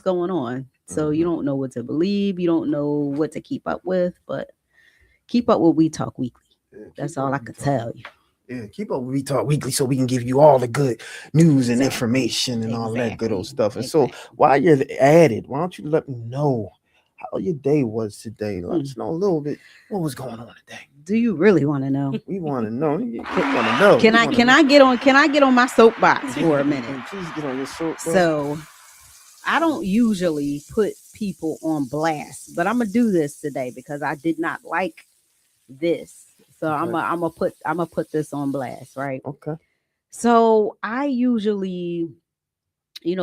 going on. So you don't know what to believe. You don't know what to keep up with, but keep up with We Talk Weekly. Yeah, That's keep up all I with We could Talk. tell you. Yeah, keep up with We Talk Weekly so we can give you all the good news and Exactly. information and all that good old Exactly. stuff. And so Exactly. while you're at it, why don't you let me know how your day was today? Let Hmm. us know a little bit what was going on today. Do you really want to know? We want to know. We Can, want to know. can We I want to can know. I get on my soapbox for a minute? And please get on your soapbox. So I don't usually put people on blast, but I'm gonna do this today because I did not like this. So Okay. I'm gonna put this on blast, right? Okay. So I usually,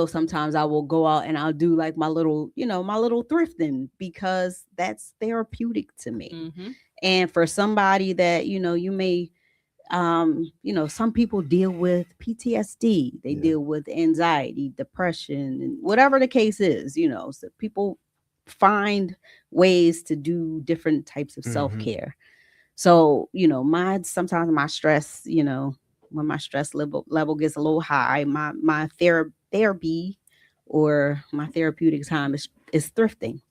sometimes I will go out and I'll do like my little thrifting because that's therapeutic to me. Mm-hmm. And for somebody that, you may some people deal with PTSD, they Yeah. deal with anxiety, depression, and whatever the case is, so people find ways to do different types of Mm-hmm. self-care. So, sometimes my stress, when my stress level gets a little high, my therapy or my therapeutic time is thrifting.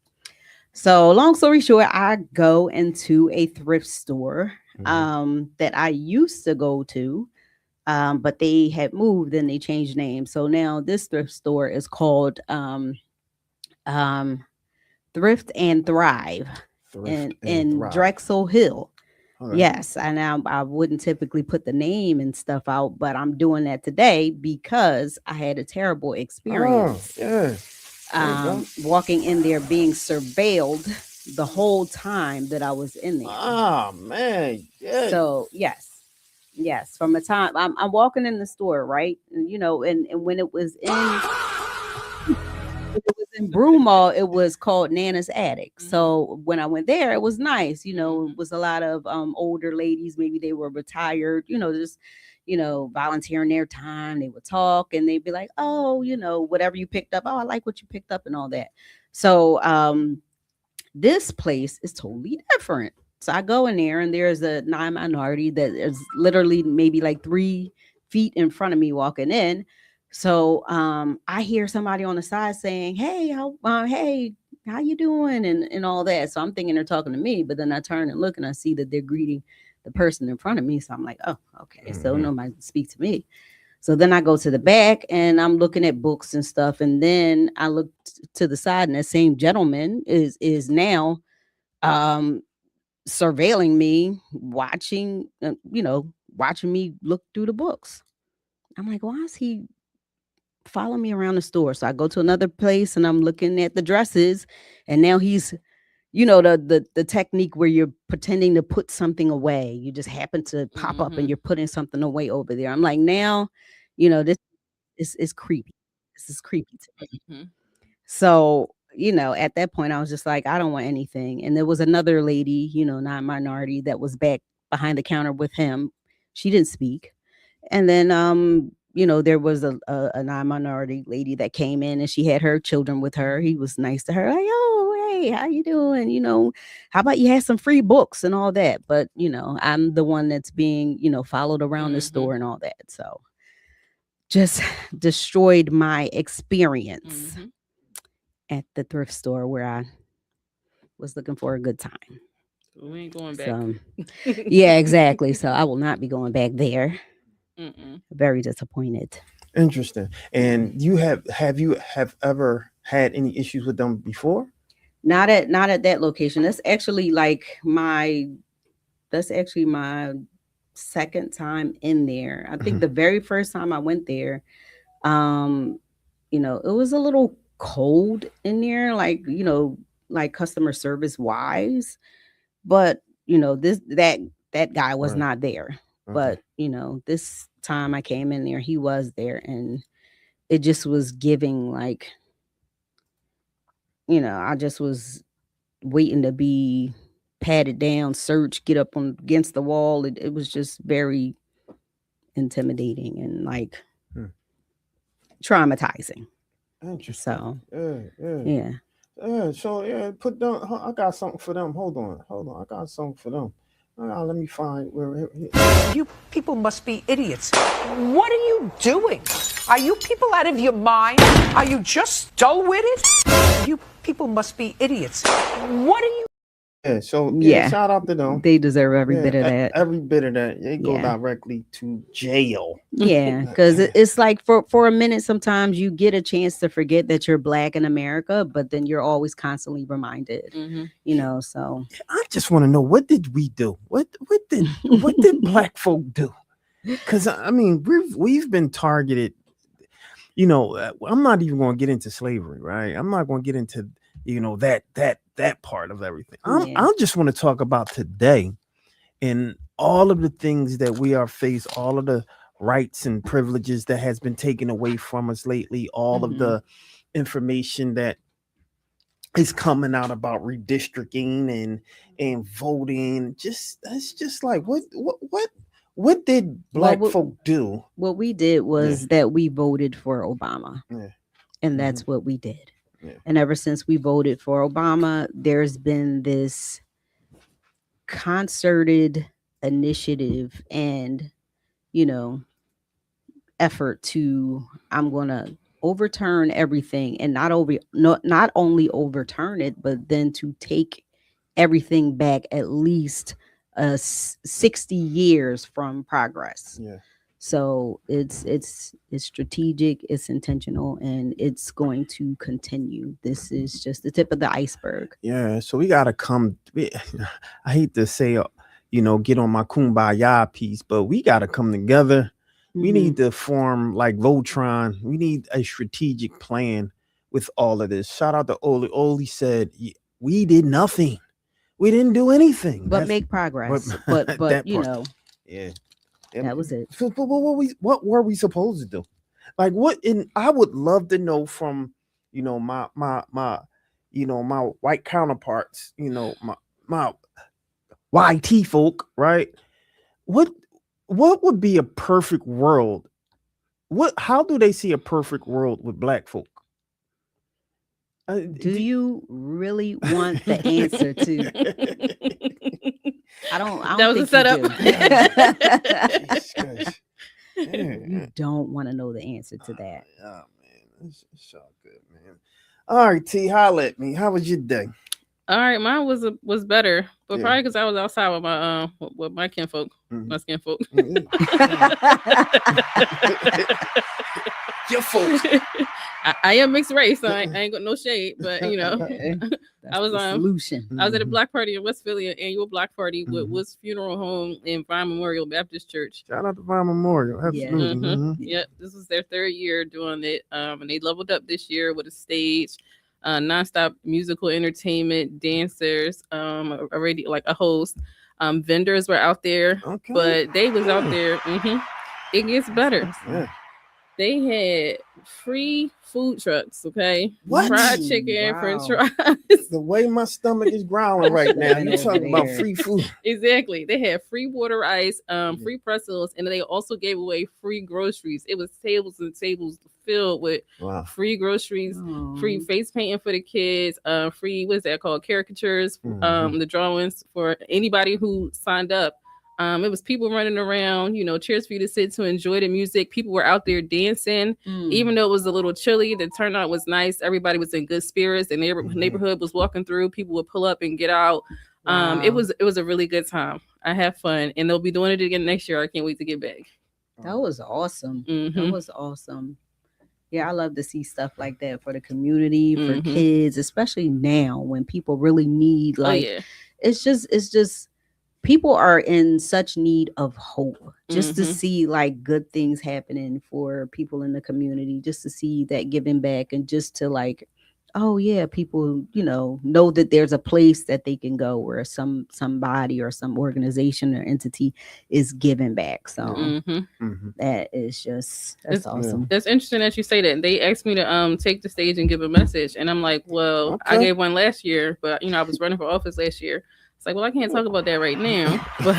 So, long story short, I go into a thrift store Mm-hmm. that I used to go to, but they had moved and they changed names. So now this thrift store is called um, Thrift and Thrive Thrift and in thrive. Drexel Hill. All right. Yes, and I wouldn't typically put the name and stuff out, but I'm doing that today because I had a terrible Oh, experience yeah. There you go. walking in there being surveilled the whole time that I was in there. Ah, man. Yeah. So yes, from a time I'm walking in the store, right? And when it was in Broomall, it was called Nana's Attic. Mm-hmm. So when I went there, it was nice. Mm-hmm. It was a lot of older ladies. Maybe they were retired. Just volunteering their time. They would talk and they'd be like, "Oh, whatever you picked up. Oh, I like what you picked up and all that." So this place is totally different. So I go in there and there's a non-minority that is literally maybe like 3 feet in front of me walking in. So I hear somebody on the side saying, hey, how you doing? And all that. So I'm thinking they're talking to me, but then I turn and look and I see that they're greeting the person in front of me. So I'm like, oh, okay. So Mm-hmm. nobody speak to me. So then I go to the back and I'm looking at books and stuff. And then I look to the side and that same gentleman is now um surveilling me, watching me look through the books. I'm like, why is he following me around the store? So I go to another place and I'm looking at the dresses, and now he's, the technique where you're pretending to put something away. You just happen to pop up Mm-hmm. and you're putting something away over there. I'm like, now, this is creepy. This is creepy to me. Mm-hmm. So, at that point, I was just like, I don't want anything. And there was another lady, not minority, that was back behind the counter with him. She didn't speak. And then, there was a non-minority lady that came in and she had her children with her. He was nice to her, like, oh, hey, how you doing? How about you have some free books and all that? But, I'm the one that's being, followed around the Mm-hmm. store and all that. So just destroyed my experience Mm-hmm. at the thrift store where I was looking for a good time. We ain't going back. So, yeah, exactly. So I will not be going back there. Mm-mm. Very disappointed. Interesting. Yeah. And you have ever had any issues with them before? Not at that location. That's actually my second time in there. I think Mhm. the very first time I went there, um, it was a little cold in there, like customer service wise. But this that guy was Right. not there. Okay. But this time I came in there, he was there, and it just was giving like, I just was waiting to be patted down, searched, get up on against the wall. It was just very intimidating and like Hmm. traumatizing. Interesting. So Yeah, yeah. yeah. Yeah, so yeah, put them. I got something for them. Hold on. I got something for them. Let me find where. You people must be idiots. What are you doing? Are you people out of your mind? Are you just dull witted? You people must be idiots. What are you? Yeah, so Yeah. shout out to them. They deserve every Yeah, bit of that. Every bit of that. They go Yeah. directly to jail. Yeah, because it's like for a minute, sometimes you get a chance to forget that you're Black in America, but then you're always constantly reminded, you know. So I just want to know, what did we do? What did Black folk do? Because I mean, we've been targeted. You know, I'm not even going to get into slavery, right? I'm not going to get into that part of everything. I just want to talk about today and all of the things that we are faced, all of the rights and privileges that has been taken away from us lately, all of the information that is coming out about redistricting and voting. It's just like what did Black folk do? What we did was that we voted for Obama. Yeah. And that's what we did. Yeah. And ever since we voted for Obama, there's been this concerted initiative and, you know, effort to, I'm going to overturn everything, and not only overturn it, but then to take everything back at least 60 years from progress. Yeah. So it's strategic, it's intentional, and it's going to continue. This is just the tip of the iceberg. Yeah, so we gotta I hate to say, get on my kumbaya piece, but we gotta come together. We need to form like Voltron. We need a strategic plan with all of this. Shout out to Oli. Oli said, we did nothing. We didn't do anything. But make progress. But you know. Yeah. That was it. So, what were we supposed to do? Like I would love to know from, my white counterparts, my YT folk, right? What would be a perfect world? How do they see a perfect world with Black folk? Do you really want the answer to? I don't That was a setup. You don't want to know the answer to that. Oh man, it's all good, man. All right, T, holla at me. How was your day? All right, mine was better, but probably because I was outside with my kinfolk, my skin folk. Your folks. I am mixed race, so I ain't got no shade, but I was solution. I was at a Black party in West Philly, an annual Black party with Woods Funeral Home in Vine Memorial Baptist Church. Shout out to Vine Memorial. Absolutely. Yeah, this was their third year doing it, and they leveled up this year with a stage, nonstop musical entertainment, dancers, already like a host, vendors were out there, but they was out there. It gets better. Yeah. They had free food trucks, okay? What? Fried chicken, French fries. The way my stomach is growling right now, you talking about free food. Exactly. They had free water ice, free pretzels, and they also gave away free groceries. It was tables and tables filled with free groceries, free face painting for the kids, free, what's that called? Caricatures, the drawings for anybody who signed up. It was people running around, chairs for you to sit to enjoy the music. People were out there dancing, even though it was a little chilly. The turnout was nice. Everybody was in good spirits. The neighborhood was walking through. People would pull up and get out. It was a really good time. I had fun, and they'll be doing it again next year. I can't wait to get back. That was awesome. That was awesome. Yeah, I love to see stuff like that for the community, for kids, especially now when people really need it's just people are in such need of hope just to see like good things happening for people in the community, just to see that giving back, and just to like, oh yeah, people, know that there's a place that they can go where somebody or some organization or entity is giving back. So that is that's awesome. That's interesting that you say that. They asked me to take the stage and give a message, and I'm like, well, I gave one last year, but I was running for office last year. It's like, well, I can't talk about that right now. But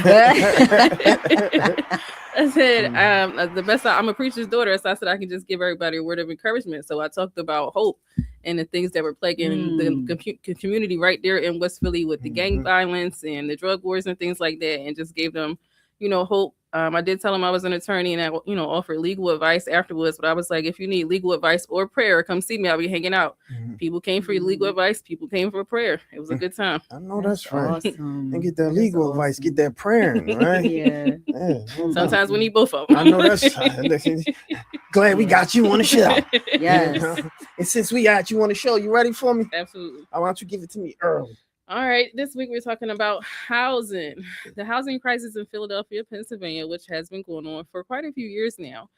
I said, the best, I'm a preacher's daughter, so I said I can just give everybody a word of encouragement. So I talked about hope and the things that were plaguing the community right there in West Philly with the gang violence and the drug wars and things like that, and just gave them, hope. I did tell him I was an attorney and I, offered legal advice afterwards, but I was like, if you need legal advice or prayer, come see me. I'll be hanging out. People came for legal advice. People came for prayer. It was a good time. I know that's right. Awesome. And get that legal advice, get that prayer, right? Yeah. Sometimes we need both of them. I know that's glad we got you on the show. Yes. And since we got you on the show, you ready for me? Absolutely. I want you to give it to me early. All right, this week we're talking about housing. The housing crisis in Philadelphia, Pennsylvania, which has been going on for quite a few years now.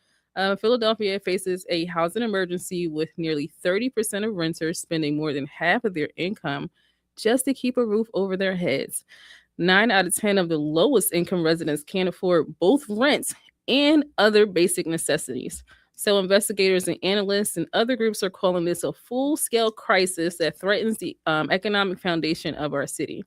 Philadelphia faces a housing emergency with nearly 30% of renters spending more than half of their income just to keep a roof over their heads. 9 out of 10 of the lowest income residents can't afford both rent and other basic necessities. So investigators and analysts and other groups are calling this a full-scale crisis that threatens the economic foundation of our city.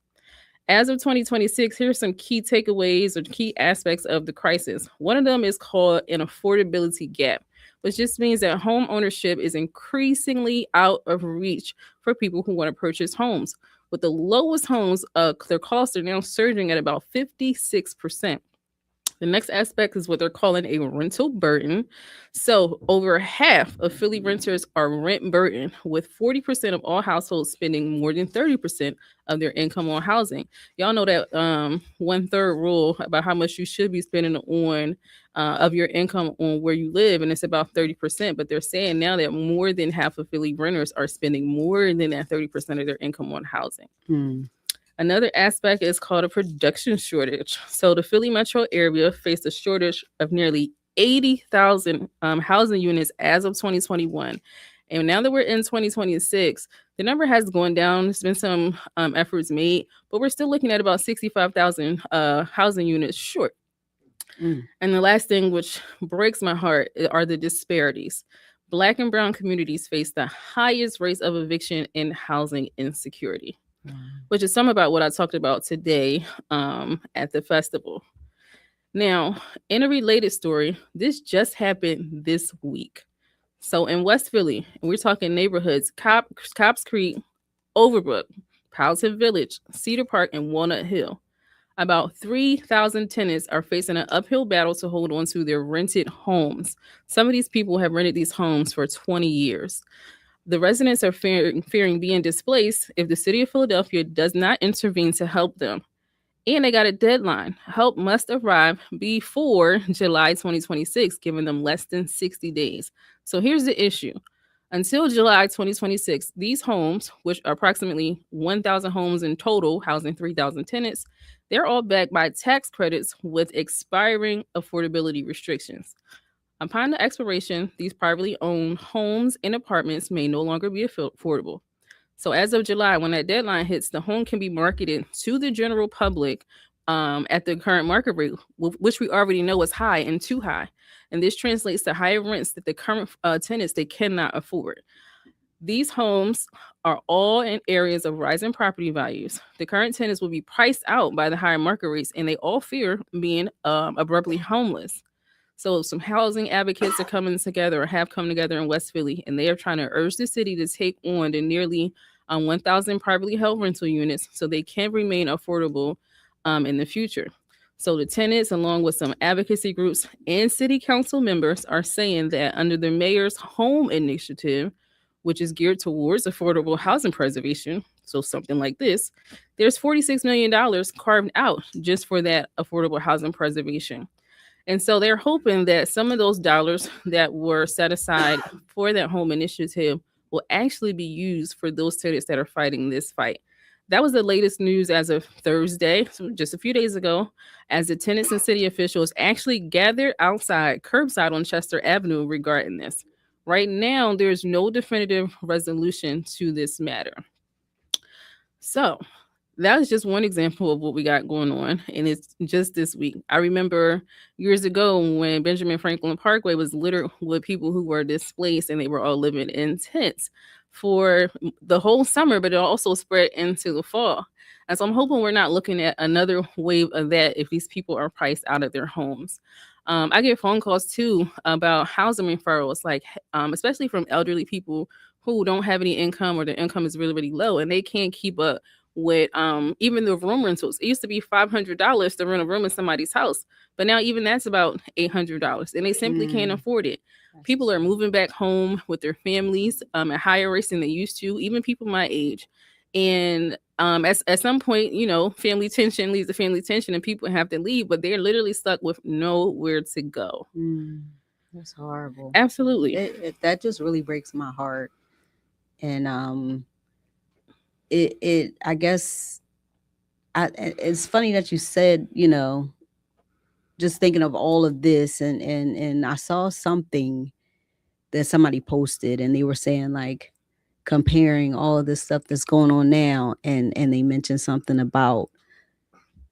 As of 2026, here's some key takeaways or key aspects of the crisis. One of them is called an affordability gap, which just means that home ownership is increasingly out of reach for people who want to purchase homes. With the lowest homes, their costs are now surging at about 56%. The next aspect is what they're calling a rental burden. So over half of Philly renters are rent burdened, with 40% of all households spending more than 30% of their income on housing. Y'all know that 1/3 rule about how much you should be spending on of your income on where you live, and it's about 30%. But they're saying now that more than half of Philly renters are spending more than that 30% of their income on housing. Another aspect is called a production shortage. So the Philly metro area faced a shortage of nearly 80,000 housing units as of 2021. And now that we're in 2026, the number has gone down. There's been some efforts made, but we're still looking at about 65,000 housing units short. And the last thing, which breaks my heart, are the disparities. Black and brown communities face the highest rates of eviction and housing insecurity. Which is some about what I talked about today at the festival. Now, in a related story, this just happened this week. So in West Philly, and we're talking neighborhoods, Cops Creek, Overbrook, Powelton Village, Cedar Park, and Walnut Hill. About 3,000 tenants are facing an uphill battle to hold on to their rented homes. Some of these people have rented these homes for 20 years. The residents are fearing being displaced if the city of Philadelphia does not intervene to help them. And they got a deadline. Help must arrive before July 2026, giving them less than 60 days. So here's the issue. Until July 2026, these homes, which are approximately 1,000 homes in total, housing 3,000 tenants, they're all backed by tax credits with expiring affordability restrictions. Upon the expiration, these privately owned homes and apartments may no longer be affordable. So as of July, when that deadline hits, the home can be marketed to the general public at the current market rate, which we already know is high and too high. And this translates to higher rents that the current tenants, they cannot afford. These homes are all in areas of rising property values. The current tenants will be priced out by the higher market rates, and they all fear being abruptly homeless. So some housing advocates are coming together or have come together in West Philly, and they are trying to urge the city to take on the nearly 1,000 privately held rental units so they can remain affordable in the future. So the tenants, along with some advocacy groups and city council members, are saying that under the mayor's home initiative, which is geared towards affordable housing preservation, so something like this, there's $46 million carved out just for that affordable housing preservation. And so they're hoping that some of those dollars that were set aside for that home initiative will actually be used for those tenants that are fighting this fight. That was the latest news as of Thursday, so just a few days ago, as the tenants and city officials actually gathered outside, curbside on Chester Avenue regarding this. Right now, there's no definitive resolution to this matter. So that is just one example of what we got going on, and it's just this week. I remember years ago when Benjamin Franklin Parkway was littered with people who were displaced, and they were all living in tents for the whole summer, but it also spread into the fall. And so I'm hoping we're not looking at another wave of that if these people are priced out of their homes. I get phone calls too about housing referrals, like especially from elderly people who don't have any income or their income is really, really low, and they can't keep up with even the room rentals. It used to be $500 to rent a room in somebody's house, but now even that's about $800, and they simply can't afford it. People are moving back home with their families at higher rates than they used to, even people my age. And at some point, family tension leads to family tension, and people have to leave, but they're literally stuck with nowhere to go. That's horrible. Absolutely. That just really breaks my heart. And I guess it's funny that you said, just thinking of all of this, and I saw something that somebody posted, and they were saying, like, comparing all of this stuff that's going on now, and they mentioned something about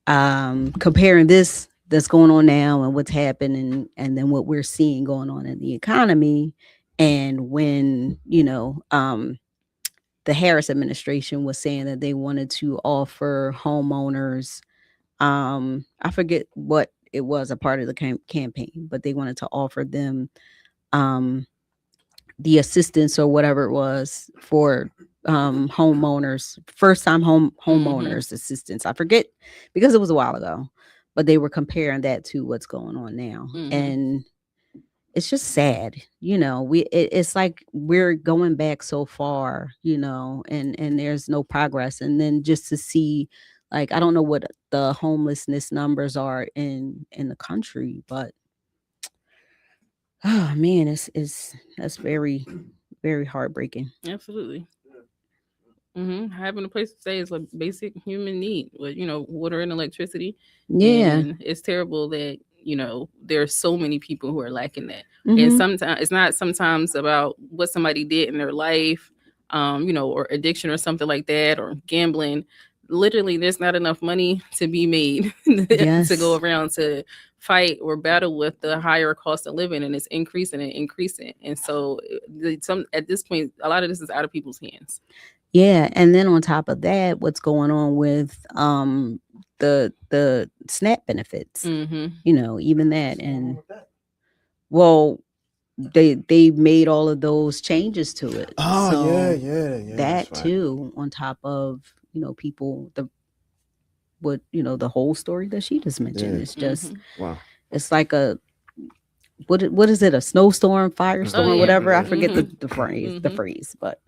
comparing this that's going on now and what's happening, and then what we're seeing going on in the economy. And when the Harris administration was saying that they wanted to offer homeowners, I forget what it was, a part of the campaign, but they wanted to offer them the assistance or whatever it was for homeowners, first-time homeowners assistance. I forget, because it was a while ago, but they were comparing that to what's going on now. And it's just sad, it's like we're going back so far, and there's no progress. And then just to see, like, I don't know what the homelessness numbers are in the country, but oh man, that's very, very heartbreaking. Absolutely. Having a place to stay is a basic human need, with water and electricity. And it's terrible that there are so many people who are lacking that. And sometimes it's not sometimes about what somebody did in their life, or addiction or something like that, or gambling. Literally, there's not enough money to be made to go around to fight or battle with the higher cost of living, and it's increasing and increasing. And so at this point, a lot of this is out of people's hands. Yeah. And then on top of that, what's going on with the SNAP benefits, even that. And well, they made all of those changes to it. Yeah. That too, on top of people, the whole story that she just mentioned. It's just wow. It's like a what is it, a snowstorm, firestorm, whatever. I forget the phrase, but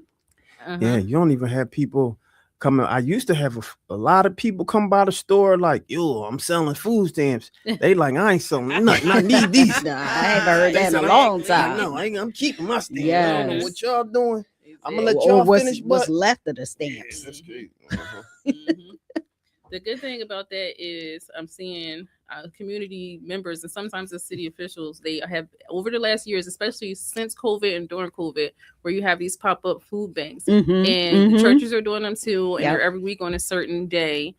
yeah, you don't even have people coming. I used to have a lot of people come by the store like, yo, I'm selling food stamps. They like, I ain't selling nothing. I need these. Nah, I haven't heard that in a long time. No, I'm keeping my stamps. Yes. I don't know what y'all doing. I'm gonna let y'all finish. What's left of the stamps? That's great. The good thing about that is I'm seeing community members and sometimes the city officials, they have over the last years, especially since COVID and during COVID, where you have these pop-up food banks, and churches are doing them too, and they're every week on a certain day,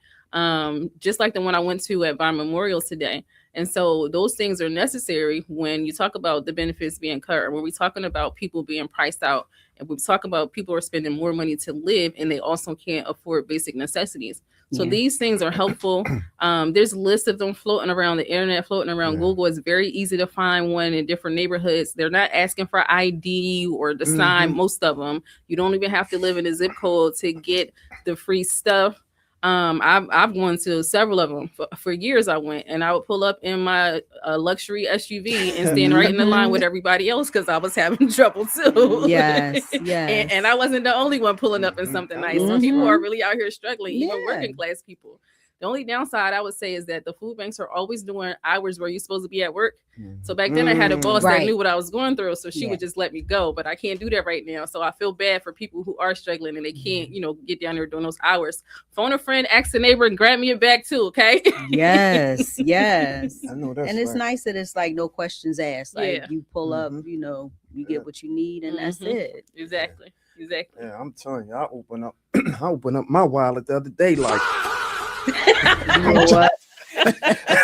just like the one I went to at Vine Memorial today. And so those things are necessary when you talk about the benefits being cut, or when we're talking about people being priced out, and we talk about people are spending more money to live and they also can't afford basic necessities. So these things are helpful. There's lists of them floating around the internet, floating around Google. It's very easy to find one in different neighborhoods. They're not asking for ID or the sign, most of them. You don't even have to live in a zip code to get the free stuff. I've gone to several of them for years. I went and I would pull up in my luxury SUV and stand right in the line with everybody else because I was having trouble too. Yes. And I wasn't the only one pulling up in something nice. So people are really out here struggling, even working class people. The only downside I would say is that the food banks are always doing hours where you're supposed to be at work. So back then I had a boss that knew what I was going through, so she would just let me go. But I can't do that right now. So I feel bad for people who are struggling and they can't, get down there during those hours. Phone a friend, ask a neighbor, and grab me a bag too, okay? Yes. I know that's and it's nice that it's like no questions asked. Like you pull up, you get what you need, and that's it. Exactly. Yeah, I'm telling you, I opened up my wallet the other day, like. You know what?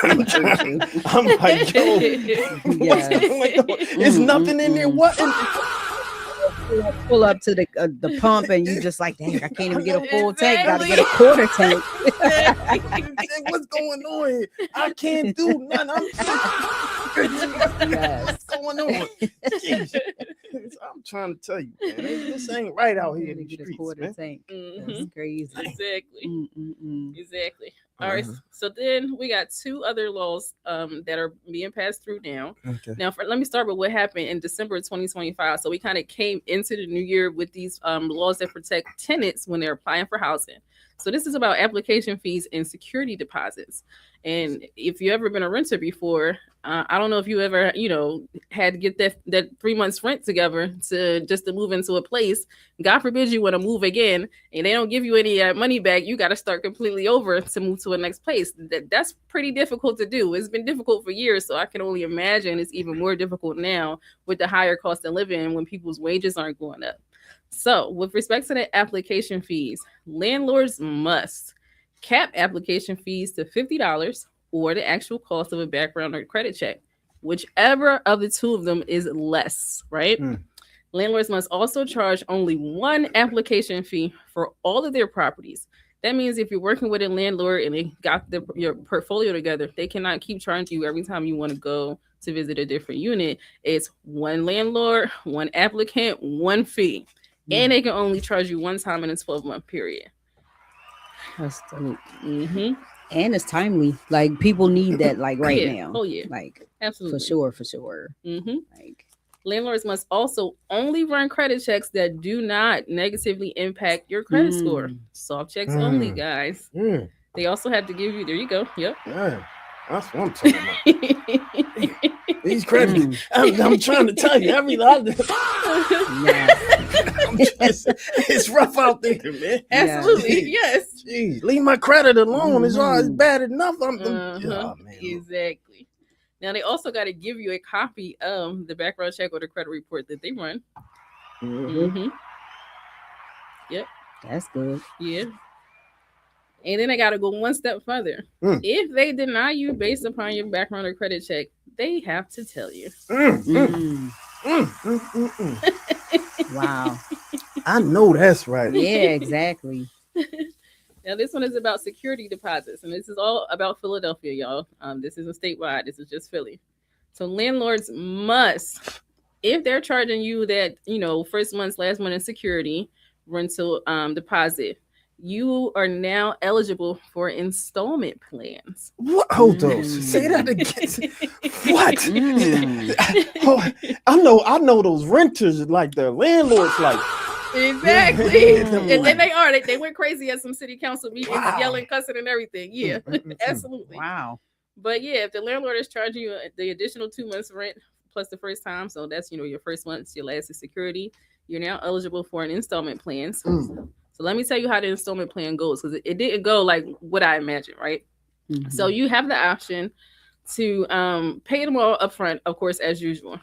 I'm like, yo, it's nothing in there. What? pull up to the pump and you just like, dang, I can't even get a full tank. Got to get a quarter tank. What's going on here? I can't do nothing. What's going on? Jeez. I'm trying to tell you, man. This ain't right out here in the Get a streets, quarter man. tank. Mhm. That's crazy. Exactly. Exactly. All Uh-huh. right. So then we got two other laws that are being passed through now. Okay. Now, let me start with what happened in December of 2025. So we kind of came into the new year with these laws that protect tenants when they're applying for housing. So this is about application fees and security deposits. And if you ever been a renter before, I don't know if you ever, had to get that 3 months rent together to move into a place. God forbid you want to move again and they don't give you any money back. You got to start completely over to move to a next place. That's pretty difficult to do. It's been difficult for years. So I can only imagine it's even more difficult now with the higher cost of living when people's wages aren't going up. So with respect to the application fees, landlords must cap application fees to $50 or the actual cost of a background or credit check, whichever of the two of them is less, right? Landlords must also charge only one application fee for all of their properties. That means if you're working with a landlord and they got your portfolio together, they cannot keep charging you every time you want to go to visit a different unit. It's one landlord, one applicant, one fee. And they can only charge you one time in a 12-month period. That's dope. And it's timely. Like people need that like right now. Oh yeah. Like absolutely. For sure. Like landlords must also only run credit checks that do not negatively impact your credit score. Soft checks only, guys. They also have to give you, there you go. Yep. That's what I'm talking about. These credits, I'm trying to tell you, it's rough out there, man. Absolutely, yes. Jeez, leave my credit alone. It's all bad enough. Exactly. Now they also got to give you a copy of the background check or the credit report that they run. Yep. That's good. Yeah. And then I got to go one step further. If they deny you based upon your background or credit check, they have to tell you. Wow. I know that's right. Yeah, exactly. Now, this one is about security deposits, and this is all about Philadelphia, y'all. This isn't statewide. This is just Philly. So landlords must, if they're charging you that, first month's, last month in security rental deposit, you are now eligible for installment plans. What? Hold on. Say that again. What? I know those renters like the landlords like. Exactly. And then they went crazy at some city council meetings, yelling, cussing, and everything. Yeah, absolutely. Wow. But yeah, if the landlord is charging you the additional 2 months rent plus the first time, so that's your first month, your last is security, you're now eligible for an installment plan. So let me tell you how the installment plan goes, because it didn't go like what I imagined, right? So you have the option to pay them all up front, of course, as usual.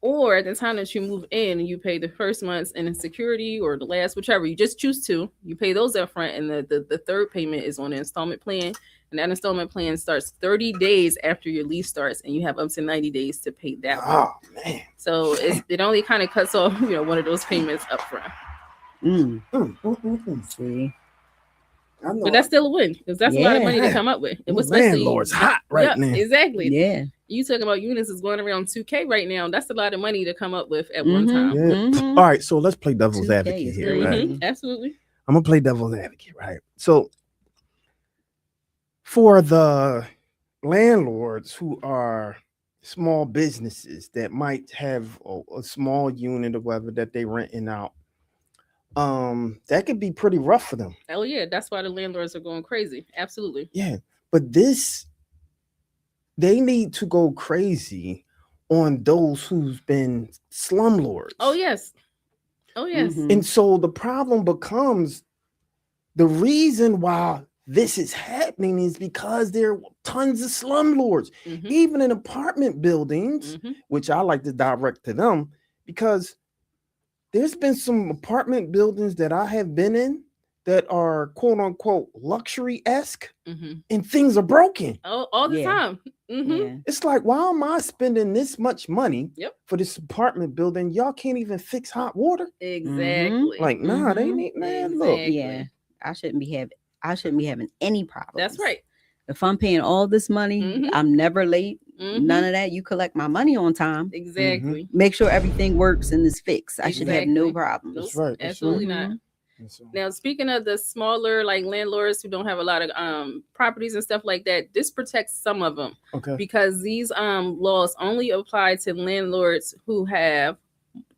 Or at the time that you move in, you pay the first month's in security or the last, whichever. You just choose to. You pay those up front, and the third payment is on the installment plan. And that installment plan starts 30 days after your lease starts, and you have up to 90 days to pay that one. Oh, man. So it only kind of cuts off, one of those payments up front. See. But that's still a win, because that's a lot of money to come up with. It was landlord's hot right now. Exactly. Yeah. You talking about units is going around $2,000 right now. That's a lot of money to come up with at one time. All right, so let's play devil's advocate here, right? Absolutely. I'm gonna play devil's advocate, right? So for the landlords who are small businesses that might have a small unit or whatever that they renting out, that could be pretty rough for them. Oh yeah, that's why the landlords are going crazy. Absolutely. Yeah, but they need to go crazy on those who's been slumlords. Oh yes. And so the problem becomes, the reason why this is happening is because there are tons of slumlords, even in apartment buildings, which I like to direct to them, because there's been some apartment buildings that I have been in that are quote unquote luxury-esque Mm-hmm. and things are broken. Oh, all the Yeah. time. Mm-hmm. Yeah. It's like, why am I spending this much money Yep. for this apartment building? Y'all can't even fix hot water. Exactly. Like, nah, they Mhm. need, man, look. Exactly. Yeah. I shouldn't be having any problems. That's right. If I'm paying all this money, Mhm. I'm never late. Mhm. None of that. You collect my money on time. Exactly. Make sure everything works and is fixed. I should have no Exactly. problems. That's right. That's Absolutely right. not. That's right. Now, speaking of the smaller like landlords who don't have a lot of properties and stuff like that, this protects some of them Okay. because these laws only apply to landlords who have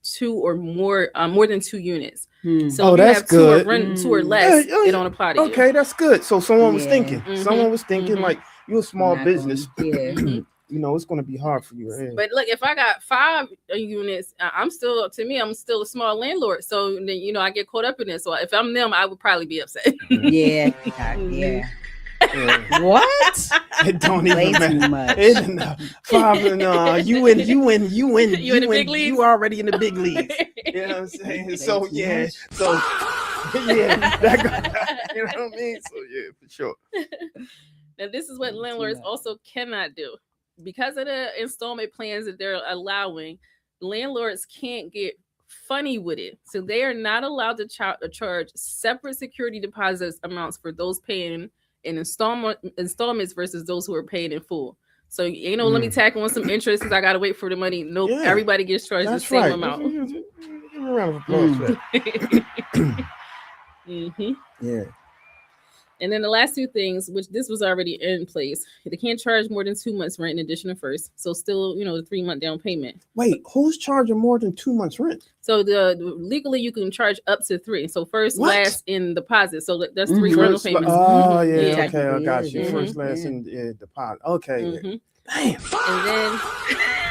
two or more than 2 units. So Oh, if you that's have two or, good. 2 or less, Yeah, it don't apply to Okay, that's good. So someone was Yeah. thinking. Mhm. Someone was thinking Mhm. like, you're a small Not business. gonna- yeah. Mhm. You know, it's going to be hard for you. you. But look, if I got 5 units, I'm still a small landlord. So then, I get caught up in this. So if I'm them, I would probably be upset. Yeah. Mhm. Yeah. Yeah. What? It don't Way even too matter. much. It, no, 5 no, you in You in the big leagues? You already in the big leagues. You know what I'm saying? Way So too yeah. much. So yeah, you know what I mean? So yeah, for sure. Now, this is what Too landlords much. also cannot do. Because of the installment plans that they're allowing, landlords can't get funny with it. So they are not allowed to charge separate security deposits amounts for those paying in installments versus those who are paying in full. So, let me tack on some interest because I got to wait for the money. Nope, Yeah. everybody gets charged That's the same right. amount. Give me a round of applause for that. hmm Yeah. And then the last 2 things, which this was already in place, they can't charge more than 2 months rent in addition to first. So still, the 3-month down payment. Wait, who's charging more than 2 months rent? So legally you can charge up to 3. So first, What? last, in deposit. So that's 3 Mhm. rental First, payments. oh yeah, Yeah. okay, I Technically, got yeah, you. yeah, First, last, yeah. and deposit. Okay. Mhm. Damn. And then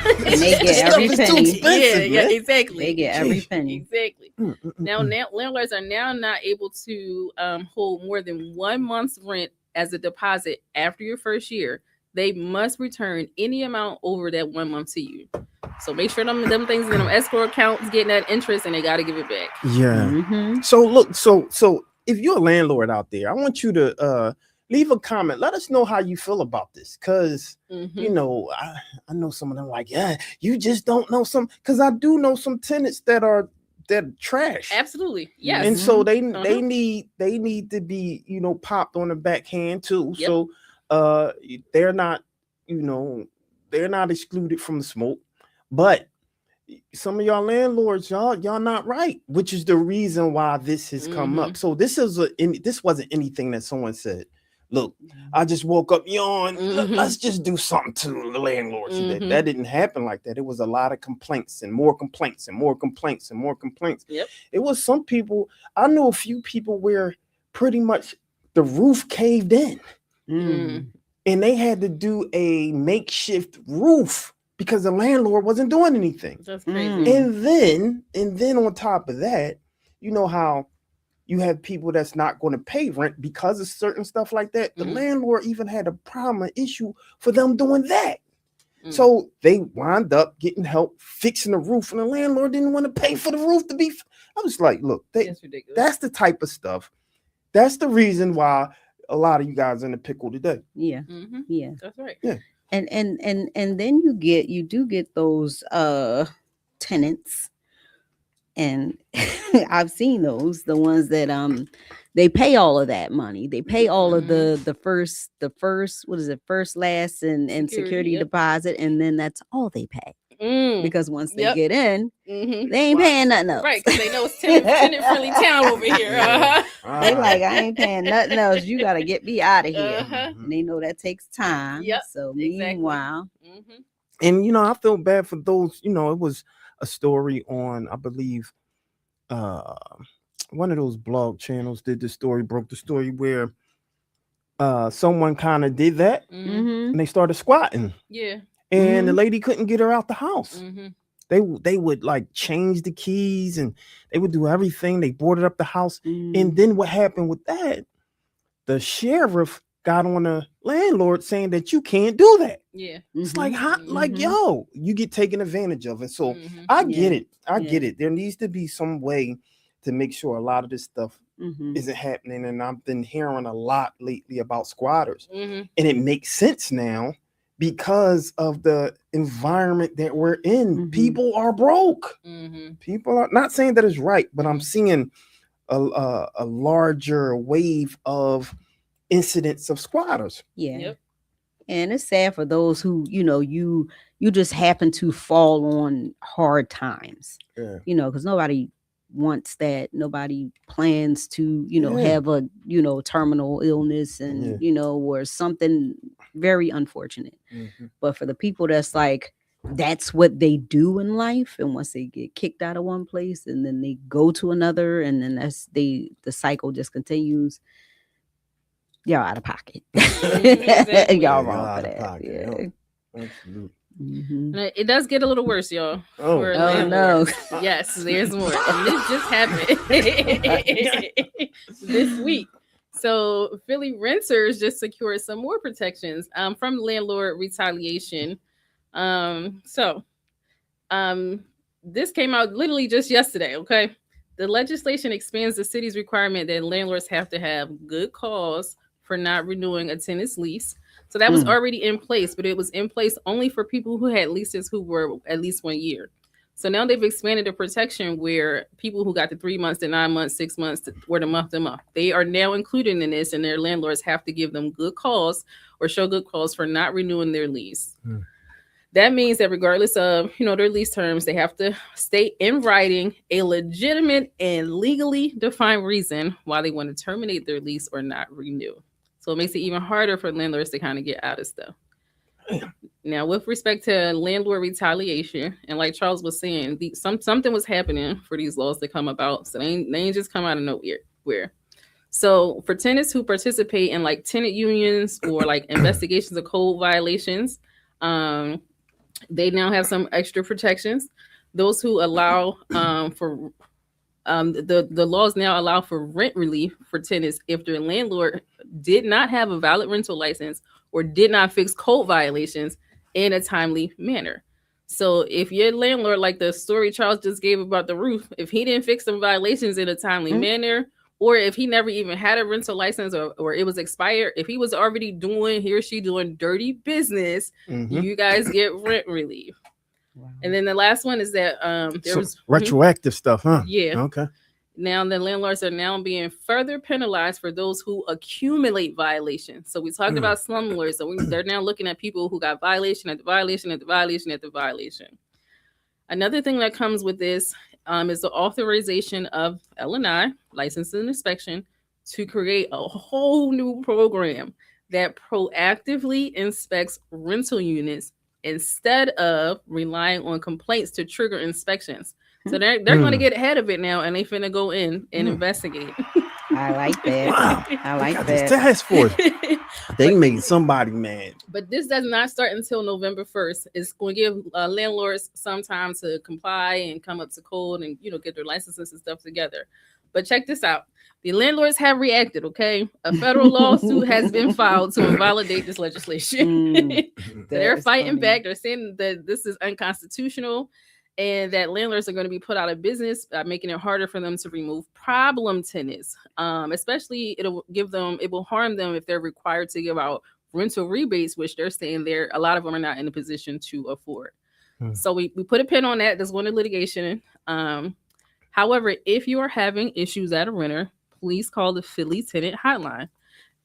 And they get This every stuff is too penny. expensive, yeah, man. exactly. They get every Jeez. penny. Exactly. Now, landlords are now not able to hold more than 1 month's rent as a deposit after your first year. They must return any amount over that 1 month to you. So make sure them things in them escrow accounts getting that interest, and they got to give it back. Yeah. Mhm. So look, so if you're a landlord out there, I want you to leave a comment. Let us know how you feel about this, because Mhm. you know, I know some of them like, yeah, you just don't know some, because I do know some tenants that are trash. Absolutely, yes. And so they Uh-huh. need to be, popped on the backhand too. Yep. So they're not, they're not excluded from the smoke. But some of y'all landlords, y'all not right, which is the reason why this has come up. So this wasn't anything that someone said. Look, I just woke up yawn. Let's just do something to the landlords. That didn't happen like that. It was a lot of complaints and more complaints and more complaints and more complaints. Yep. It was some people. I know a few people where pretty much the roof caved in, and they had to do a makeshift roof because the landlord wasn't doing anything. That's crazy. And then on top of that, you know how you have people that's not going to pay rent because of certain stuff like that. The landlord even had a problem, an issue for them doing that. So they wind up getting help fixing the roof, and the landlord didn't want to pay for the roof to be. I was like, look, That's ridiculous. that's the type of stuff. That's the reason why a lot of you guys are in the pickle today. Yeah. Yeah. That's right. Yeah. And then you do get those tenants, and I've seen those, the ones that they pay all of that money. They pay all of the first what is it, first, last, and security Yep. deposit, and then that's all they pay. Because once they Yep. get in, Mhm. they ain't paying nothing else. Right, because they know it's tenant-friendly town over here. They like, I ain't paying nothing else. You gotta get me out of here. Uh-huh. And they know that takes time. Yep, So exactly. meanwhile, And I feel bad for those. It was a story on, I believe, one of those blog channels broke the story where someone kind of did that, and they started squatting. Yeah. And the lady couldn't get her out the house. Mm-hmm. They would like change the keys, and they would do everything. They boarded up the house. And then what happened with that? The sheriff got on the landlord saying that you can't do that. Yeah. It's like, yo, you get taken advantage of. And so I get it. I get it. There needs to be some way to make sure a lot of this stuff isn't happening. And I've been hearing a lot lately about squatters. And it makes sense now because of the environment that we're in. People are broke. People are not saying that it's right, but I'm seeing a larger wave of incidents of squatters. Yeah. Yep. And it's sad for those who, you just happen to fall on hard times, because nobody wants that. Nobody plans to, have a, terminal illness and, or something very unfortunate. But for the people that's like, that's what they do in life. And once they get kicked out of one place and then they go to another, and then the cycle just continues. Y'all out of pocket. Y'all wrong for that. Yeah. Absolutely. It does get a little worse, y'all. Oh no. Yes, there's more. And this just happened this week. So Philly renters just secured some more protections from landlord retaliation. This came out literally just yesterday, okay? The legislation expands the city's requirement that landlords have to have good cause for not renewing a tenant's lease. So that was already in place, but it was in place only for people who had leases who were at least 1 year. So now they've expanded the protection where people who got the 3 months to 9 months, 6 months, or the month to month, they are now included in this, and their landlords have to give them good cause or show good cause for not renewing their lease. That means that regardless of, their lease terms, they have to state in writing a legitimate and legally defined reason why they want to terminate their lease or not renew. So it makes it even harder for landlords to kind of get out of stuff. Now, with respect to landlord retaliation, and like Charles was saying, something was happening for these laws to come about. So they ain't just come out of nowhere. So for tenants who participate in like tenant unions or like investigations of code violations, they now have some extra protections. Those who allow for the laws now allow for rent relief for tenants if their landlord did not have a valid rental license or did not fix code violations in a timely manner. So if your landlord, like the story Charles just gave about the roof, if he didn't fix some violations in a timely manner, or if he never even had a rental license or it was expired, if he was already doing dirty business, you guys get rent relief. Wow. And then the last one is that there was retroactive stuff, huh? Yeah. Okay. Now the landlords are now being further penalized for those who accumulate violations. So we talked about slumlords. So they're now looking at people who got violation after violation after violation after violation. Another thing that comes with this is the authorization of L&I, license and inspection, to create a whole new program that proactively inspects rental units instead of relying on complaints to trigger inspections. So they're going to get ahead of it now, and they finna go in and investigate. I like that. Wow. I like that. This task force. They made somebody mad. But this does not start until November 1st. It's going to give landlords some time to comply and come up to code and get their licenses and stuff together. But check this out. The landlords have reacted, okay? A federal lawsuit has been filed to invalidate this legislation. They're fighting back. They're saying that this is unconstitutional and that landlords are going to be put out of business, making it harder for them to remove problem tenants. Especially, it will harm them if they're required to give out rental rebates, which they're saying a lot of them are not in a position to afford. So we put a pin on that. There's one in litigation. However, if you are having issues at a renter, please call the Philly Tenant Hotline.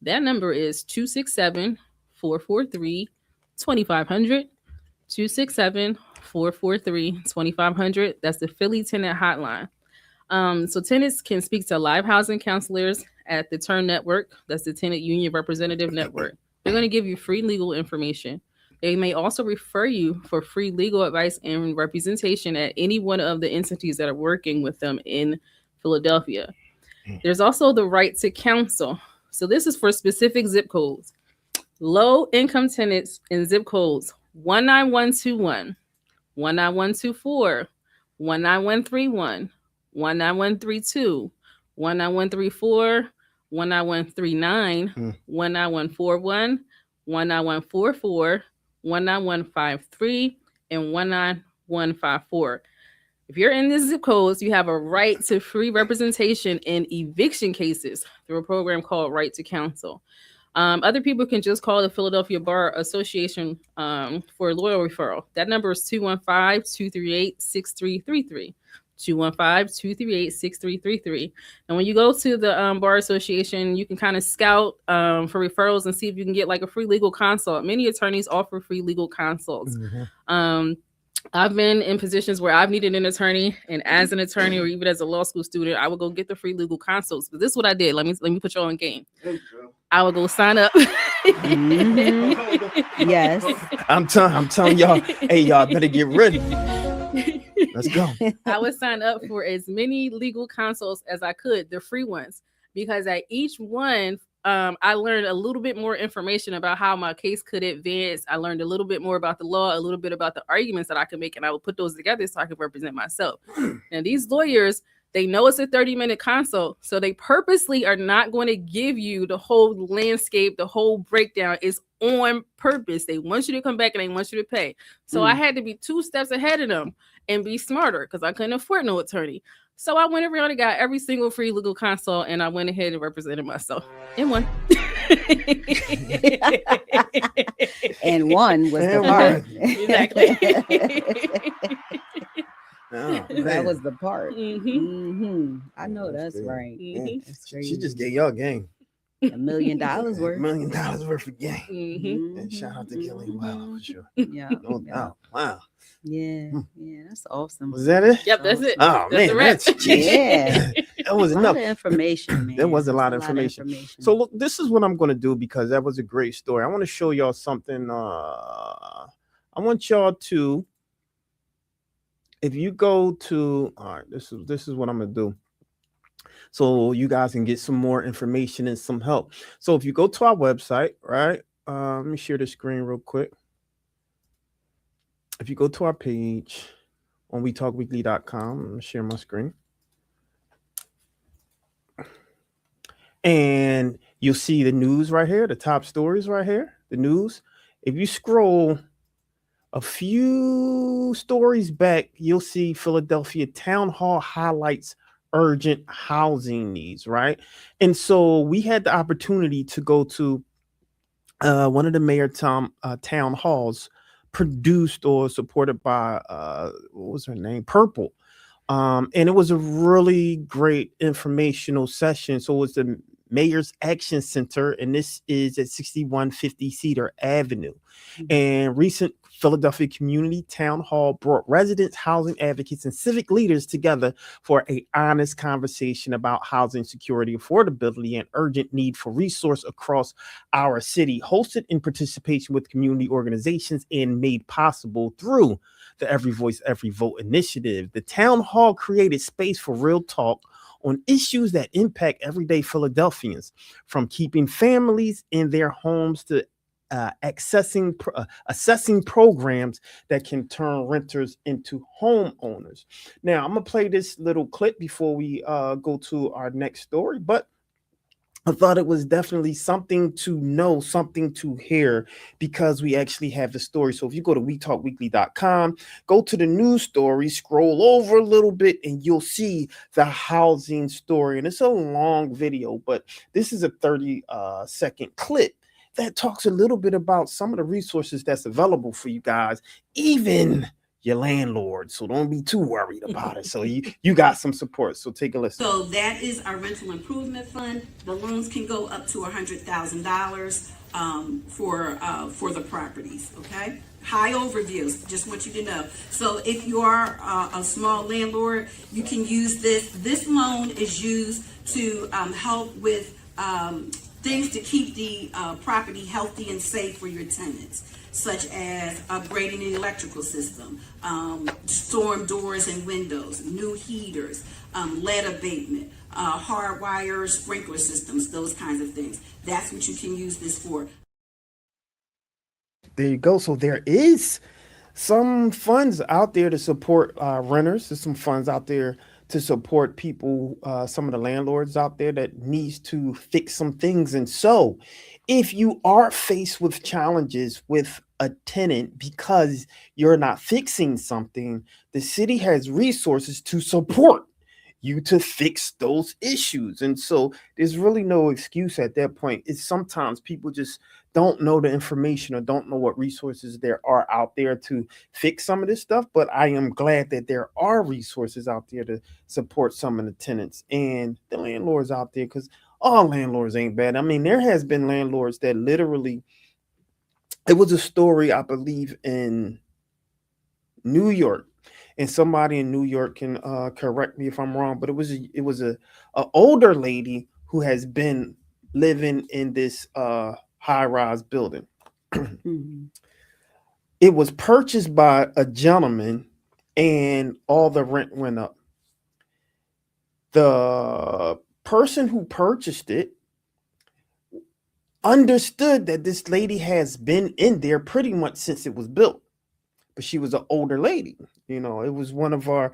That number is 267-443-2500. 267-443-2500. That's the Philly Tenant Hotline. So tenants can speak to live housing counselors at the TURN Network. That's the Tenant Union Representative Network. They're going to give you free legal information. They may also refer you for free legal advice and representation at any one of the entities that are working with them in Philadelphia. There's also the right to counsel. So this is for specific zip codes. Low income tenants in zip codes 19121, 19124, 19131, 19132, 19134, 19139, 19141, 19144, 19153, and 19154. If you're in the zip codes, you have a right to free representation in eviction cases through a program called Right to Counsel. Other people can just call the Philadelphia Bar Association for a lawyer referral. That number is 215-238-6333. 215-238-6333. And when you go to the Bar Association, you can kind of scout for referrals and see if you can get like a free legal consult. Many attorneys offer free legal consults. I've been in positions where I've needed an attorney, and as an attorney or even as a law school student, I would go get the free legal consults. But this is what I did. Let me put you on game. I would go sign up. Yes. I'm telling y'all, hey, y'all better get ready. Let's go. I would sign up for as many legal consults as I could, the free ones, because at each one, I learned a little bit more information about how my case could advance. I learned a little bit more about the law, a little bit about the arguments that I could make, and I would put those together so I could represent myself. And these lawyers, they know it's a 30-minute consult, so they purposely are not going to give you the whole landscape, the whole breakdown. Is on purpose. They want you to come back and they want you to pay. So I had to be 2 steps ahead of them and be smarter because I couldn't afford no attorney. So I went around and got every single free legal consult, and I went ahead and represented myself and won. And one was the part. Exactly. Oh, That was the part. Mm-hmm. I know that's good. right. Mhm. That's she crazy. just gave y'all game. $1 million $1 worth. million worth of game. Mm-hmm. And shout out to Kelly Wilder for sure. Yeah. No doubt. Wow. Yeah. Yeah. That's awesome. Was that it? Yep, that's it. Oh That's man, a wrap. that's Yeah. that was A lot enough. of information, man. There was a lot That's of information. So look, this is what I'm going to do because that was a great story. I want to show y'all something. I want y'all to, if you go to, all right, this is what I'm going to do. So you guys can get some more information and some help. So if you go to our website, right? Let me share the screen real quick. If you go to our page on wetalkweekly.com, I'm going to share my screen. And you'll see the news right here, the top stories right here, the news. If you scroll a few stories back, you'll see Philadelphia Town Hall highlights urgent housing needs, right? And so we had the opportunity to go to one of the mayor town halls produced or supported by what was her name? Purple. And it was a really great informational session. So it was the Mayor's Action Center, and this is at 6150 Cedar Avenue. And recent Philadelphia Community Town Hall brought residents, housing advocates, and civic leaders together for an honest conversation about housing security, affordability, and urgent need for resource across our city, hosted in participation with community organizations and made possible through the Every Voice, Every Vote initiative. The town hall created space for real talk on issues that impact everyday Philadelphians, from keeping families in their homes to assessing programs that can turn renters into homeowners. Now, I'm going to play this little clip before we go to our next story, but I thought it was definitely something to know, something to hear, because we actually have the story. So if you go to wetalkweekly.com, go to the news story, scroll over a little bit, and you'll see the housing story. And it's a long video, but this is a 30-second clip that talks a little bit about some of the resources that's available for you guys, even your landlord. So don't be too worried about it. So you got some support. So take a listen. So that is our rental improvement fund. The loans can go up to $100,000 for the properties. Okay. High overviews. Just want you to know. So if you are a small landlord, you can use this. This loan is used to help with things to keep the property healthy and safe for your tenants, such as upgrading the electrical system, storm doors and windows, new heaters, lead abatement, hardwire sprinkler systems, those kinds of things. That's what you can use this for. There you go. So there is some funds out there to support renters. There's some funds out there to support people, some of the landlords out there that needs to fix some things. And so if you are faced with challenges with a tenant because you're not fixing something, the city has resources to support you to fix those issues. And so there's really no excuse at that point. It's sometimes people just don't know the information or don't know what resources there are out there to fix some of this stuff. But I am glad that there are resources out there to support some of the tenants and the landlords out there, because all landlords ain't bad. I mean, there has been landlords that literally, it was a story, I believe, in New York, and somebody in New York can correct me if I'm wrong, but it was a older lady who has been living in this high-rise building. It was purchased by a gentleman, and all the rent went up. The person who purchased it understood that this lady has been in there pretty much since it was built. But she was an older lady. You know, it was one of our,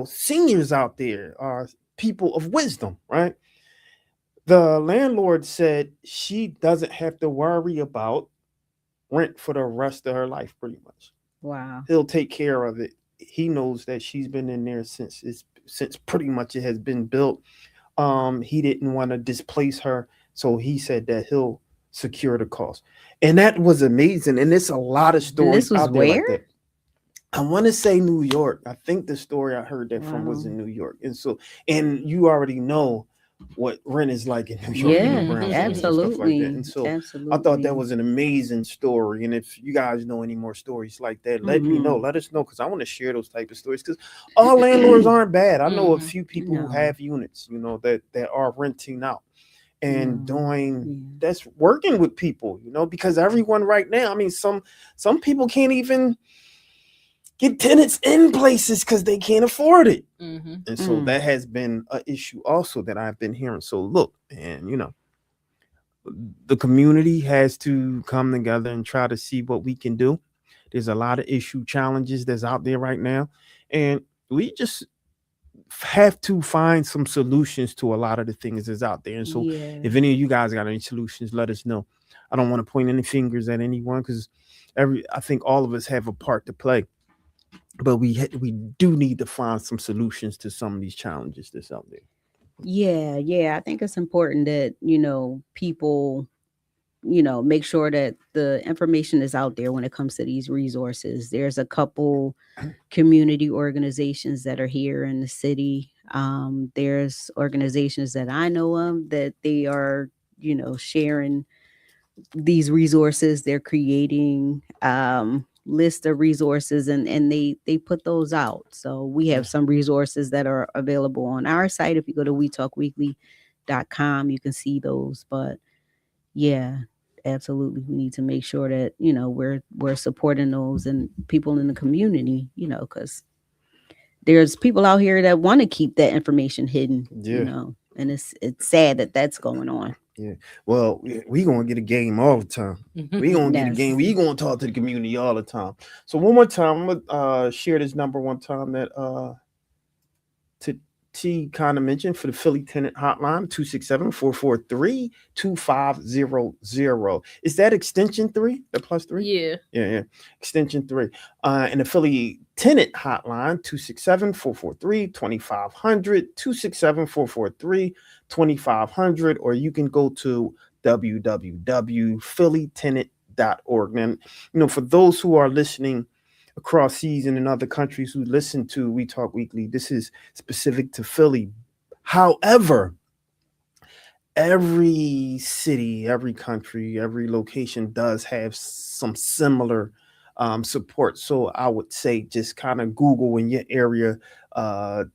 seniors out there, our people of wisdom, right? The landlord said she doesn't have to worry about rent for the rest of her life, pretty much. Wow. He'll take care of it. He knows that she's been in there since pretty much it has been built. He didn't want to displace her, so he said that he'll secure the cost. And that was amazing. And there's a lot of stories out there like that. I want to say New York. I think the story I heard that from was in New York. And you already know what rent is like in New York. Yeah, absolutely. Stuff like that. And so I thought that was an amazing story. And if you guys know any more stories like that, let me know. Let us know, because I want to share those type of stories, because all landlords aren't bad. I know a few people who have units, that are renting out and doing that's working with people, because everyone right now, I mean, some people can't even get tenants in places because they can't afford it. And so that has been an issue also that I've been hearing. So look, and the community has to come together and try to see what we can do. There's a lot of challenges that's out there right now, and we just have to find some solutions to a lot of the things that's out there. And so if any of you guys got any solutions, let us know. I don't want to point any fingers at anyone, because I think all of us have a part to play. But we do need to find some solutions to some of these challenges that's out there. Yeah. I think it's important that, people, make sure that the information is out there when it comes to these resources. There's a couple community organizations that are here in the city. There's organizations that I know of that they are, sharing these resources. They're creating list of resources and they put those out. So we have some resources that are available on our site. If you go to wetalkweekly.com, you can see those. But yeah, absolutely, we need to make sure that we're supporting those and people in the community, because there's people out here that want to keep that information hidden. And it's sad that that's going on. Yeah. Well, we gonna get a game all the time. We gonna get a game. We gonna talk to the community all the time. So one more time, I'm gonna share this number one time that T kind of mentioned for the Philly Tenant Hotline, 267-443-2500. Is that extension 3? The +3? Yeah. Extension 3. And the Philly Tenant Hotline, 267-443-2500, 267-443-2500, or you can go to www.phillytenant.org. And for those who are listening across seas and in other countries who listen to We Talk Weekly, this is specific to Philly. However, every city, every country, every location does have some similar support. So I would say just kind of Google in your area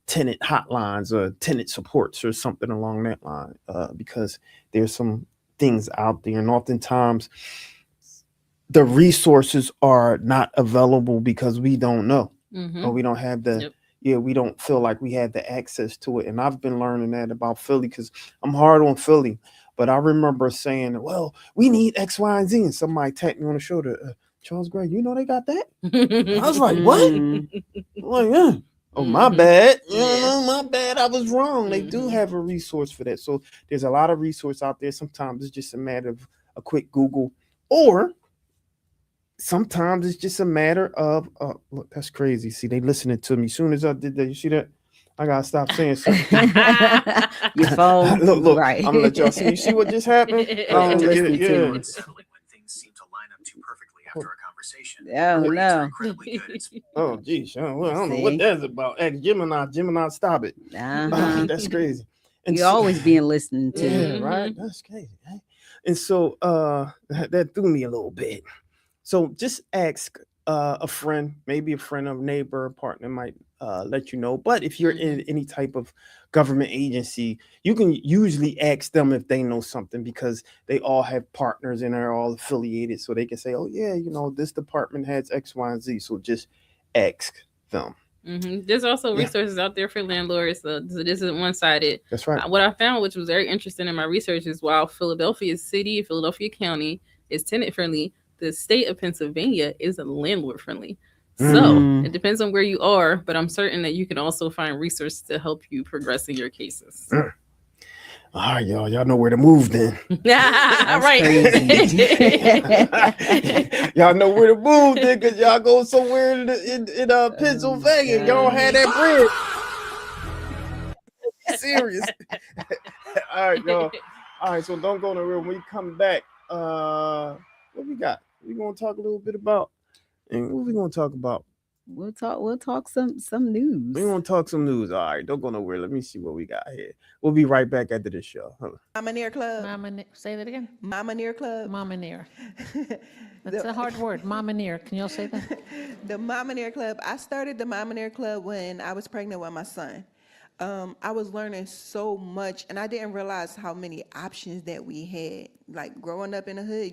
tenant hotlines or tenant supports or something along that line, because there's some things out there, and oftentimes the resources are not available because we don't know, or we don't have we don't feel like we have the access to it. And I've been learning that about Philly, because I'm hard on Philly, but I remember saying, well, we need X, Y, and Z, and somebody tapped me on the shoulder, Charles Gray, they got that? I was like, what? I'm like, yeah. Oh, my bad. My bad. I was wrong. They do have a resource for that. So there's a lot of resource out there. Sometimes it's just a matter of a quick Google, or sometimes it's just a matter of look, that's crazy. See, they listening to me. As soon as I did that, you see that? I gotta stop saying something. Your phone. look, right. I'm gonna let y'all see. You see what just happened? I'm listening to yeah. you. It's settling when things seem to line up too perfectly after a conversation. Oh, Grades no. are incredibly good. Oh, geez. I don't know See? what that's about. Ask Gemini. Gemini, stop it. Uh-huh. That's crazy. And You're always being listened to. yeah, right. That's crazy. Right? And so that threw me a little bit. So just ask a friend, maybe a friend, a neighbor, a partner might let you know. But if you're in any type of government agency, you can usually ask them if they know something, because they all have partners and are all affiliated. So they can say, oh, yeah, this department has X, Y, and Z. So just ask them. There's also resources out there for landlords. So this isn't one-sided. That's right. What I found, which was very interesting in my research, is while Philadelphia City, Philadelphia County is tenant-friendly, the state of Pennsylvania is landlord-friendly. So it depends on where you are, but I'm certain that you can also find resources to help you progress in your cases. All right, y'all know where to move then. Right. Y'all know where to move then, because y'all go somewhere in Pennsylvania. Y'all had that bread. Serious. All right, y'all. All right, so don't go nowhere. When we come back, what we got? We gonna talk a little bit about, and what we gonna talk about? We'll talk some news. We gonna talk some news. All right, don't go nowhere. Let me see what we got here. We'll be right back after this show. Mama Club. Say that again. Mama Club. Mama That's a hard word. Mama Can you all say that? The Mama Club. I started the Mama Club when I was pregnant with my son. I was learning so much, and I didn't realize how many options that we had. Like growing up in the hood,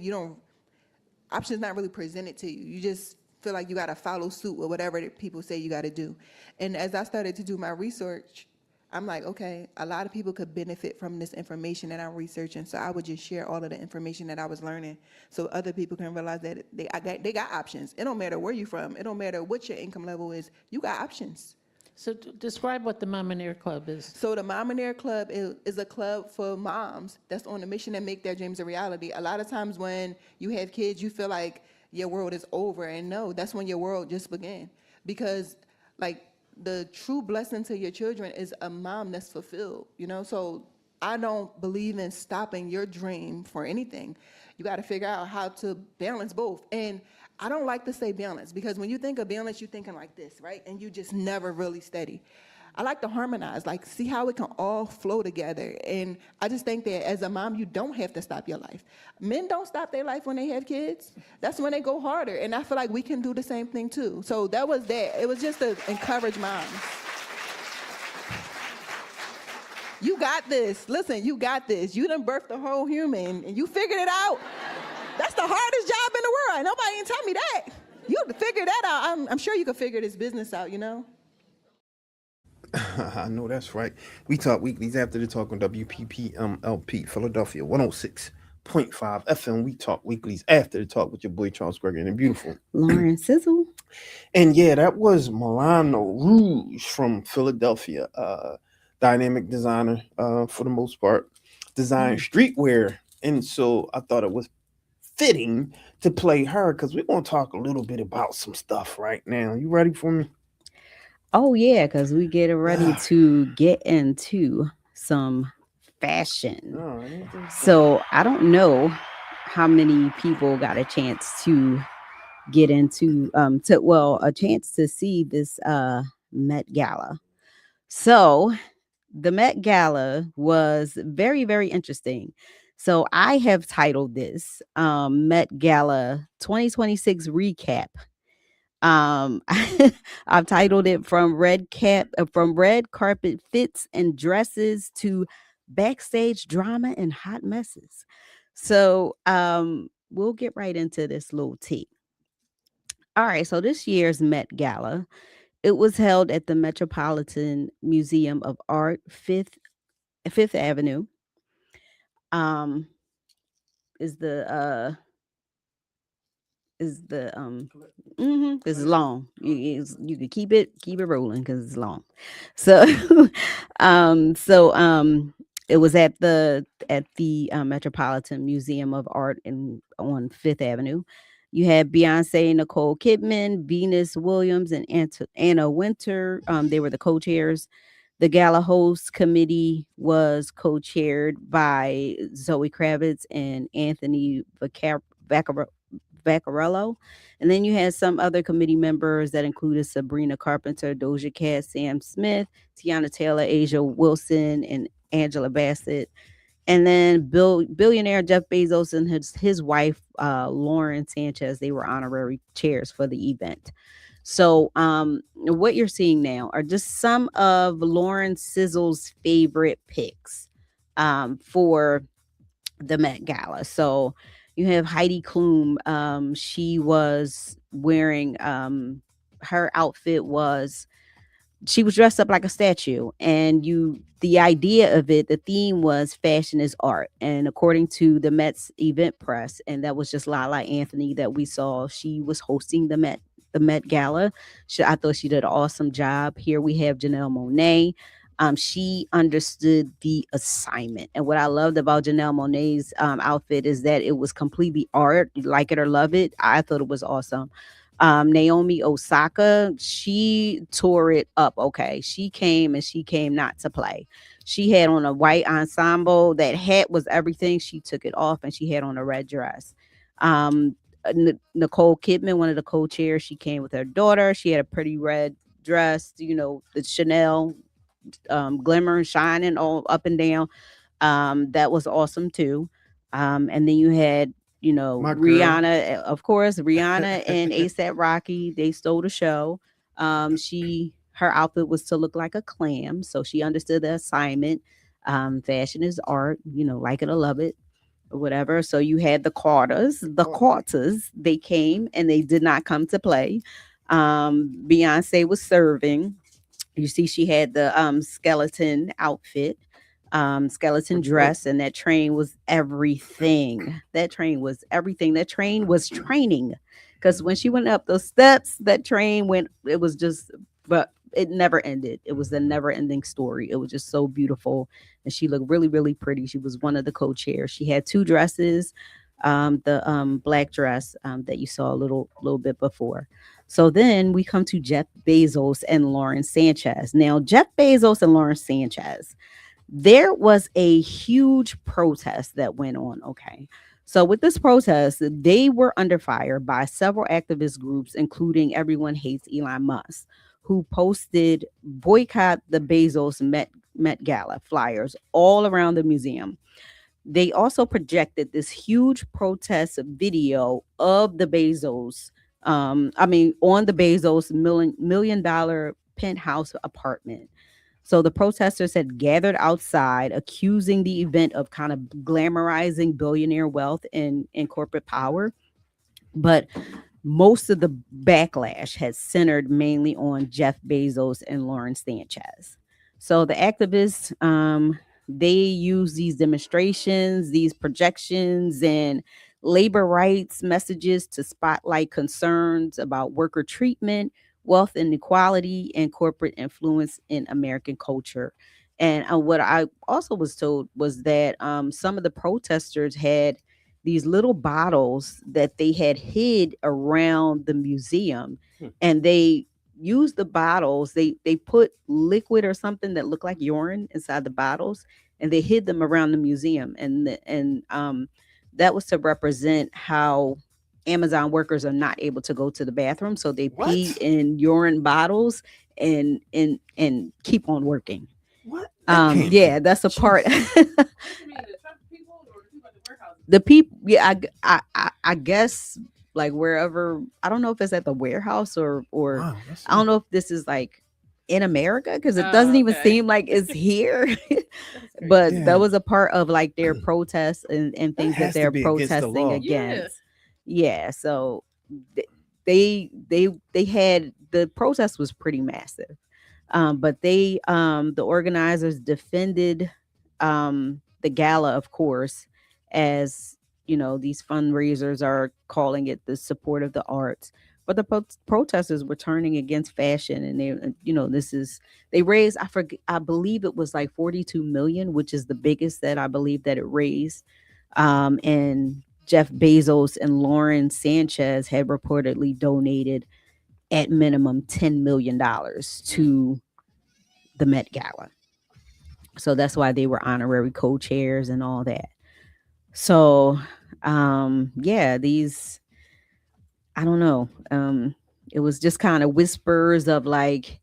options not really presented to you. You just feel like you got to follow suit with whatever people say you got to do. And as I started to do my research, I'm like, okay, a lot of people could benefit from this information that I'm researching. So I would just share all of the information that I was learning, so other people can realize that they got options. It don't matter where you're from. It don't matter what your income level is. You got options. So describe what the Mama Club is. So the Mama Club is a club for moms that's on a mission to make their dreams a reality. A lot of times when you have kids, you feel like your world is over, and no, that's when your world just began. Because like the true blessing to your children is a mom that's fulfilled, So I don't believe in stopping your dream for anything. You got to figure out how to balance both. And I don't like to say balance, because when you think of balance, you're thinking like this, right? And you just never really steady. I like to harmonize, like see how it can all flow together. And I just think that as a mom, you don't have to stop your life. Men don't stop their life when they have kids. That's when they go harder. And I feel like we can do the same thing too. So that was that. It was just to encourage moms. You got this. Listen, you got this. You done birthed a whole human and you figured it out. That's the hardest job in the world. Nobody ain't tell me that. You figure that out. I'm sure you could figure this business out, I know that's right. We talk weeklies after the talk on WPPMLP, Philadelphia 106.5 FM. We talk weeklies after the talk with your boy Charles Gregory and the beautiful Lauren Sizzle. And yeah, that was Milano Rouge from Philadelphia, dynamic designer for the most part, design streetwear. And so I thought it was fitting to play her, because we're going to talk a little bit about some stuff right now. You ready for me? Oh, yeah, because we get ready to get into some fashion. So I don't know how many people got a chance to get into, a chance to see this Met Gala. So the Met Gala was very, very interesting. So I have titled this Met Gala 2026 Recap. I've titled it from red carpet fits and dresses to backstage drama and hot messes. So we'll get right into this little tea. All right, so this year's Met Gala, it was held at the Metropolitan Museum of Art, Fifth Avenue. This is long. You could keep it rolling because it's long. So it was at the Metropolitan Museum of Art on Fifth Avenue. You had Beyonce, Nicole Kidman, Venus Williams, and Anna Winter. They were the co-chairs. The gala host committee was co-chaired by Zoe Kravitz and Anthony Vaccarello. And then you had some other committee members that included Sabrina Carpenter, Doja Cat, Sam Smith, Tiana Taylor, Asia Wilson, and Angela Bassett. And then billionaire Jeff Bezos and his wife, Lauren Sanchez, they were honorary chairs for the event. So what you're seeing now are just some of Lauren Sizzle's favorite picks for the Met Gala. So you have Heidi Klum. She was wearing her outfit was she was dressed up like a statue, and the idea of it, the theme was fashion is art. And according to the Met's event press, and that was just Lala Anthony that we saw, she was hosting the Met Gala. I thought she did an awesome job. Here we have Janelle Monáe. She understood the assignment. And what I loved about Janelle Monáe's outfit is that it was completely art. You like it or love it. I thought it was awesome. Naomi Osaka, she tore it up. Okay. She came not to play. She had on a white ensemble. That hat was everything. She took it off and she had on a red dress. Nicole Kidman, one of the co-chairs, she came with her daughter. She had a pretty red dress, the Chanel glimmer and shining all up and down. That was awesome too. And then you had Rihanna, of course, Rihanna and A$AP Rocky, they stole the show. Her outfit was to look like a clam, so she understood the assignment. Fashion is art, like it or love it, or whatever. So you had the Carters, they came and they did not come to play. Beyonce was serving. You see, she had the skeleton outfit. Skeleton dress, and that train was everything. That train was training, because when she went up those steps, that train went. But it never ended. It was a never ending story. It was just so beautiful, and she looked really, really pretty. She was one of the co-chairs. She had two dresses, the black dress that you saw a little bit before. So then we come to Jeff Bezos and Lauren Sanchez. Now, Jeff Bezos and Lauren Sanchez, there was a huge protest that went on. Okay. So with this protest, they were under fire by several activist groups, including Everyone Hates Elon Musk, who posted boycott the Bezos Met Gala flyers all around the museum. They also projected this huge protest video of the Bezos, on the Bezos $1 million penthouse apartment. So the protesters had gathered outside, accusing the event of kind of glamorizing billionaire wealth and corporate power. But most of the backlash has centered mainly on Jeff Bezos and Lauren Sanchez. So the activists, they use these demonstrations, these projections, and labor rights messages to spotlight concerns about worker treatment, wealth inequality, and corporate influence in American culture. And what I also was told was that some of the protesters had these little bottles that they had hid around the museum, and they used the bottles. They put liquid or something that looked like urine inside the bottles, and they hid them around the museum. And that was to represent how Amazon workers are not able to go to the bathroom, so they pee in urine bottles and keep on working. What? Yeah, that's a part. The people, yeah, I guess like wherever. I don't know if it's at the warehouse or Wow, I don't know if this is like in America, because it doesn't even seem like it's here. But Yeah. that was a part of like their protests and things that has to they're be against the protesting law. against. Yeah, so they had, the protest was pretty massive, but the organizers defended the gala, of course, as these fundraisers are calling it the support of the arts. But the protesters were turning against fashion, and they raised, I believe it was like 42 million, which is the biggest that I believe that it raised. And Jeff Bezos and Lauren Sanchez had reportedly donated at minimum $10 million to the Met Gala. So that's why they were honorary co-chairs and all that. So yeah, these, I don't know. It was just kind of whispers of like,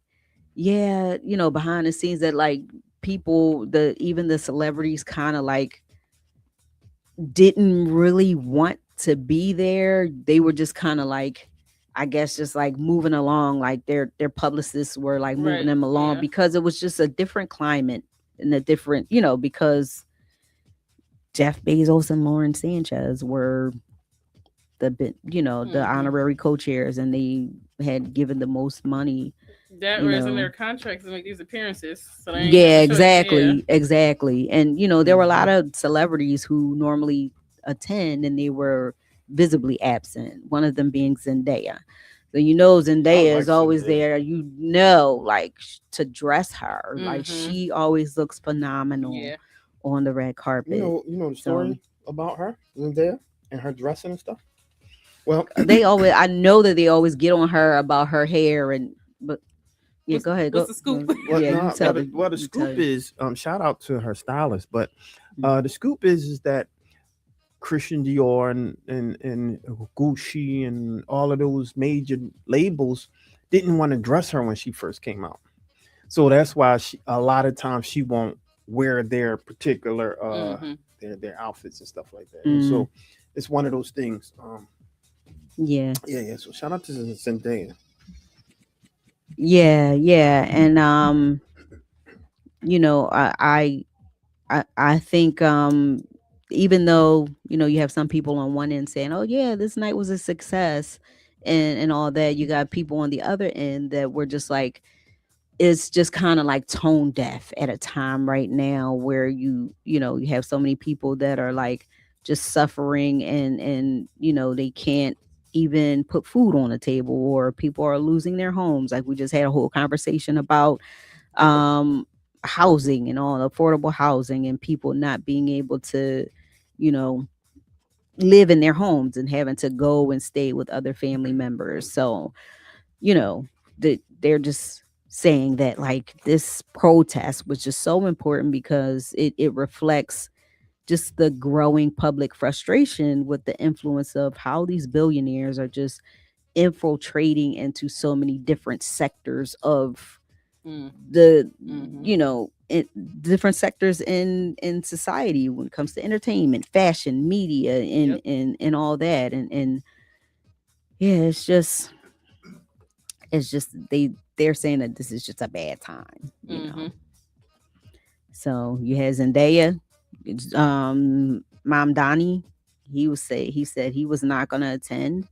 yeah, behind the scenes that like people, even the celebrities kind of like didn't really want to be there. They were just kind of like, I guess, just like moving along, like their publicists were like moving them along because it was just a different climate and a different, because Jeff Bezos and Lauren Sanchez were the honorary co-chairs, and they had given the most money. That was in their contracts to make these appearances. So exactly. And there were a lot of celebrities who normally attend, and they were visibly absent. One of them being Zendaya. So Zendaya is always there. Like to dress her, like she always looks phenomenal on the red carpet. You know the story about her, Zendaya, and her dressing and stuff. Well, I know that they always get on her about her hair but yeah, go ahead. What's the scoop? The scoop is shout out to her stylist, but the scoop is that Christian Dior and Gucci and all of those major labels didn't want to dress her when she first came out. So that's why a lot of times she won't wear their particular their outfits and stuff like that. And so it's one of those things. Yeah. So shout out to Zendaya. Yeah, and I think even though you have some people on one end saying, "Oh yeah, this night was a success," and all that, you got people on the other end that were just like, it's just kind of like tone deaf at a time right now where you have so many people that are like just suffering and they can't even put food on the table, or people are losing their homes. Like we just had a whole conversation about housing and all, affordable housing, and people not being able to live in their homes and having to go and stay with other family members. So they're just saying that like this protest was just so important because it reflects just the growing public frustration with the influence of how these billionaires are just infiltrating into so many different sectors of different sectors in society when it comes to entertainment, fashion, media, and all that. And yeah, it's just they're saying that this is just a bad time, you know. So you had Zendaya, Mom Donnie, he said he was not gonna attend.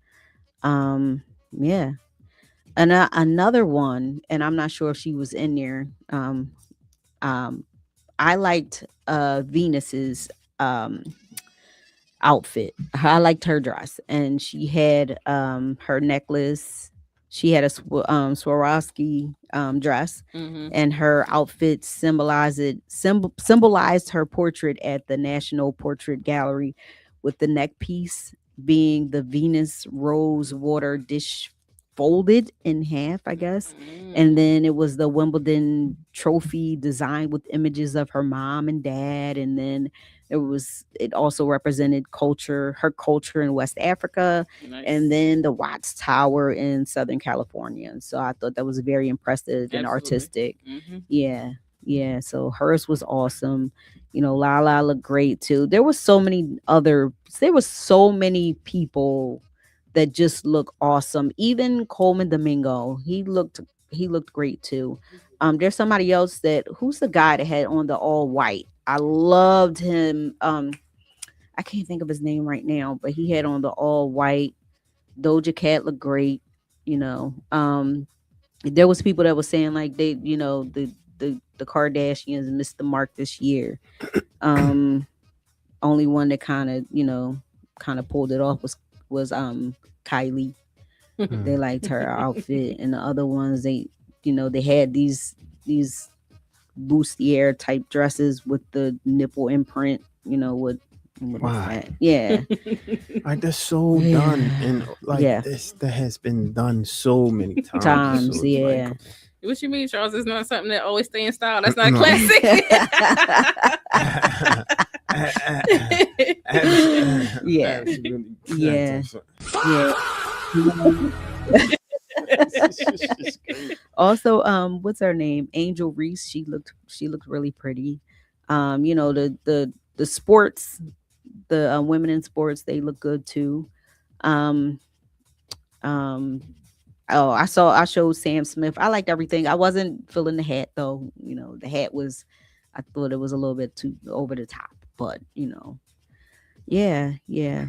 Yeah. And another one, and I'm not sure if she was in there. I liked Venus's outfit. I liked her dress, and she had her necklace. She had a Swarovski dress, and her outfit symbolized her portrait at the National Portrait Gallery, with the neck piece being the Venus rose water dish folded in half, I guess. And then it was the Wimbledon trophy designed with images of her mom and dad. And then it also represented her culture in West Africa. Nice. And then the Watts Tower in Southern California. And so I thought that was very impressive and artistic. Yeah. So hers was awesome. Lala looked great too. There were so many people that just look awesome. Even Coleman Domingo, he looked great too. There's somebody else who's the guy that had on the all white. I loved him. I can't think of his name right now, but he had on the all white. Doja Cat looked great. There was people that were saying like they, the Kardashians missed the mark this year. Only one that kind of pulled it off was Kylie. They liked her outfit, and the other ones they had these bustier type dresses with the nipple imprint, with What is Why? that? Yeah. Like that's so Yeah. done, and like Yeah. this that has been done so many times. Times, So it's yeah. like, What you mean, Charles? It's not something that always stay in style. That's not a No. classic. Yeah. That's really Yeah. that's- Yeah. it's just crazy. Also, what's her name? Angel Reese. She looked really pretty. You know, the sports, the women in sports, they look good too. Um, oh, I showed Sam Smith. I liked everything. I wasn't feeling the hat though. You know, the hat was, I thought it was a little bit too over the top. But you know, yeah. Yeah.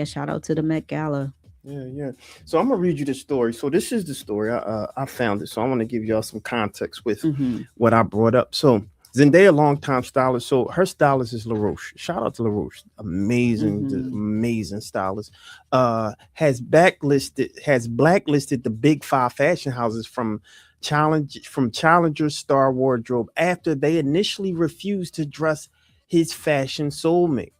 Shout out to the Met Gala. Yeah. So I'm gonna read you the story. So this is the story. I found it. So I want to give y'all some context with Mhm. what I brought up. So Zendaya, longtime stylist. So her stylist is LaRoche. Shout out to LaRoche. Amazing, amazing stylist. Has blacklisted the big 5 fashion houses from Challenger's Star Wardrobe after they initially refused to dress his fashion soulmate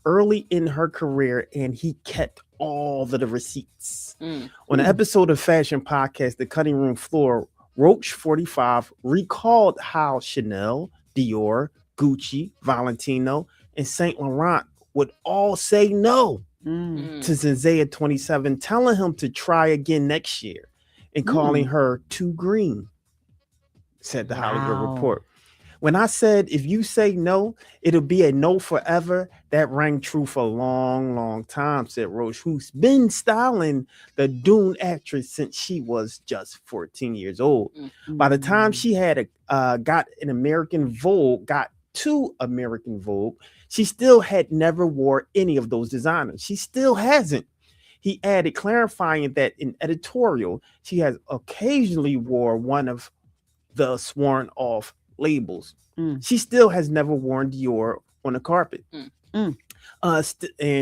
early in her career, and he kept all of the receipts. On an episode of Fashion Podcast, The Cutting Room Floor, Roach 45 recalled how Chanel, Dior, Gucci, Valentino, and Saint Laurent would all say no to Zendaya 27, telling him to try again next year and calling her too green, said the Hollywood Report. When I said, if you say no, it'll be a no forever, that rang true for a long, long time, said Roach, who's been styling the Dune actress since she was just 14 years old. By the time she had got to American Vogue, she still had never wore any of those designers. She still hasn't. He added, clarifying that in editorial, she has occasionally wore one of the sworn off labels. She still has never worn Dior on a carpet. And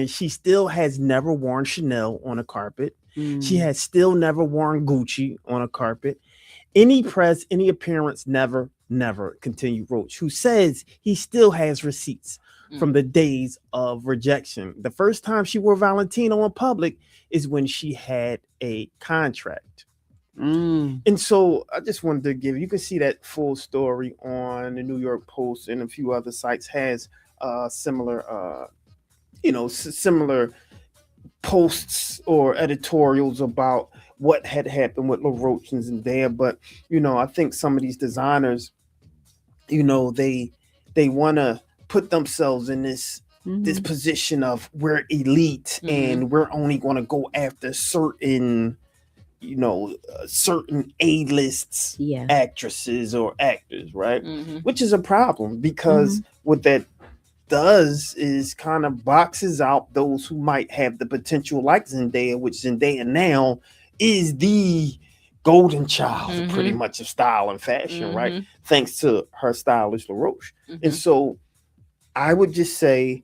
she still has never worn Chanel on a carpet. She has still never worn Gucci on a carpet. Any press, any appearance, never, continued Roach, who says he still has receipts from the days of rejection. The first time she wore Valentino in public is when she had a contract. And so I just wanted to you can see that full story on the New York Post and a few other sites has similar similar posts or editorials about what had happened with LaRoche and Zendaya. But I think some of these designers, they want to put themselves in this position of we're elite and we're only going to go after certain certain A-lists actresses or actors, right? Which is a problem, because what that does is kind of boxes out those who might have the potential like Zendaya, which Zendaya now is the golden child pretty much of style and fashion, right? Thanks to her stylist LaRoche. And so I would just say,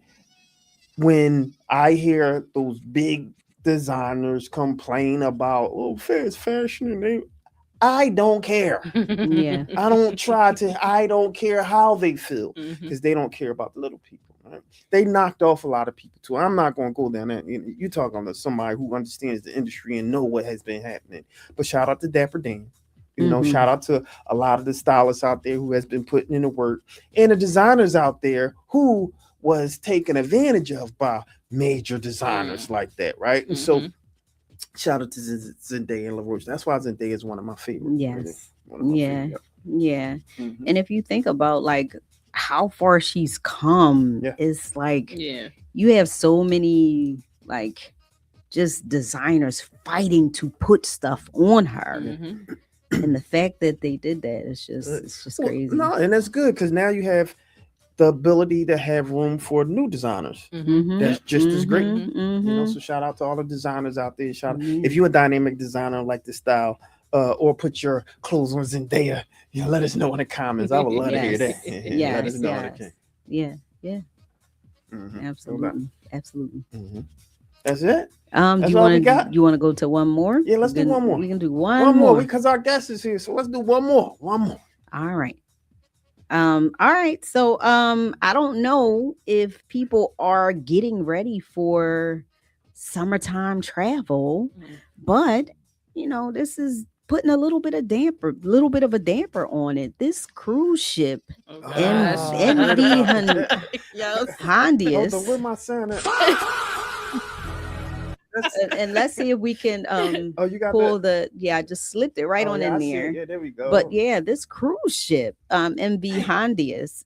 when I hear those big designers complain about fast fashion, and I don't care. I don't care how they feel, because they don't care about the little people, right? They knocked off a lot of people too. I'm not going to go down that. You talking to somebody who understands the industry and know what has been happening. But shout out to Dapper Dan. Shout out to a lot of the stylists out there who has been putting in the work, and the designers out there who was taken advantage of by major designers like that, right? And so shout out to Zendaya and LaRoche. That's why Zendaya is one of my favorites. Yes. Really. Yeah. And if you think about like how far she's come, it's like you have so many like just designers fighting to put stuff on her. And the fact that they did that is just crazy. No, and that's good, because now you have the ability to have room for new designers. That's just as great. So shout out to all the designers out there. If you're a dynamic designer, like the style, or put your clothes on Zendaya, let us know in the comments. I would love to hear that. Let us know. Absolutely. That's it. Do you want to go to one more? Yeah, let's do one more. We can do one more because our guest is here. So let's do one more. All right. All right. So I don't know if people are getting ready for summertime travel, but this is putting a little bit of a damper on it. This cruise ship, MV Hondius. Hold on, where my Santa? And let's see if we can you got pull that? I just slipped it right on in I see there. it. Yeah, there we go. But yeah, this cruise ship, MV Hondius,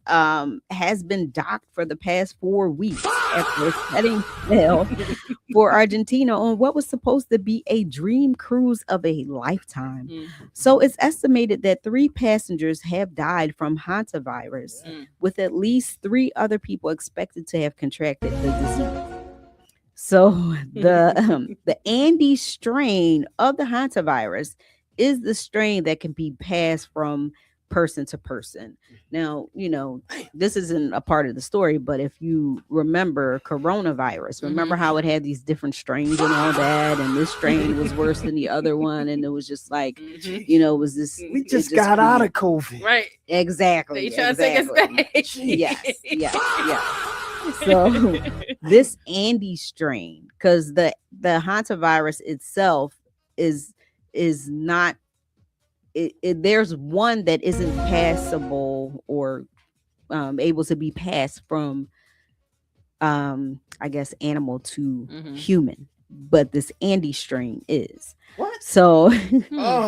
has been docked for the past 4 weeks after setting sail for Argentina on what was supposed to be a dream cruise of a lifetime. So it's estimated that 3 passengers have died from hantavirus, with at least 3 other people expected to have contracted the disease. So the Andes strain of the hantavirus is the strain that can be passed from person to person. Now, this isn't a part of the story, but if you remember coronavirus, remember how it had these different strains and all that, and this strain was worse than the other one, and it was just like, it was this. We just got out of COVID, right? Exactly. They try to take us back. Yes. So this Andes strain, because the hantavirus itself is not. There's one that isn't passable or able to be passed from, I guess, animal to human, but this Andes strain is. What? So,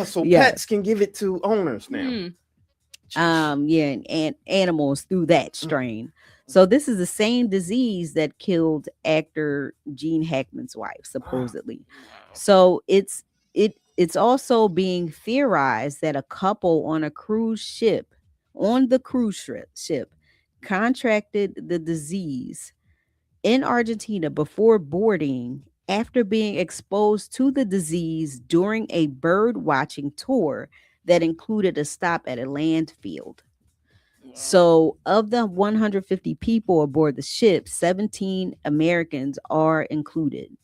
so pets can give it to owners now. and animals through that strain. So this is the same disease that killed actor Gene Hackman's wife, supposedly. So it's also being theorized that a couple on the cruise ship contracted the disease in Argentina before boarding after being exposed to the disease during a bird watching tour that included a stop at a landfill. So of the 150 people aboard the ship, 17 Americans are included.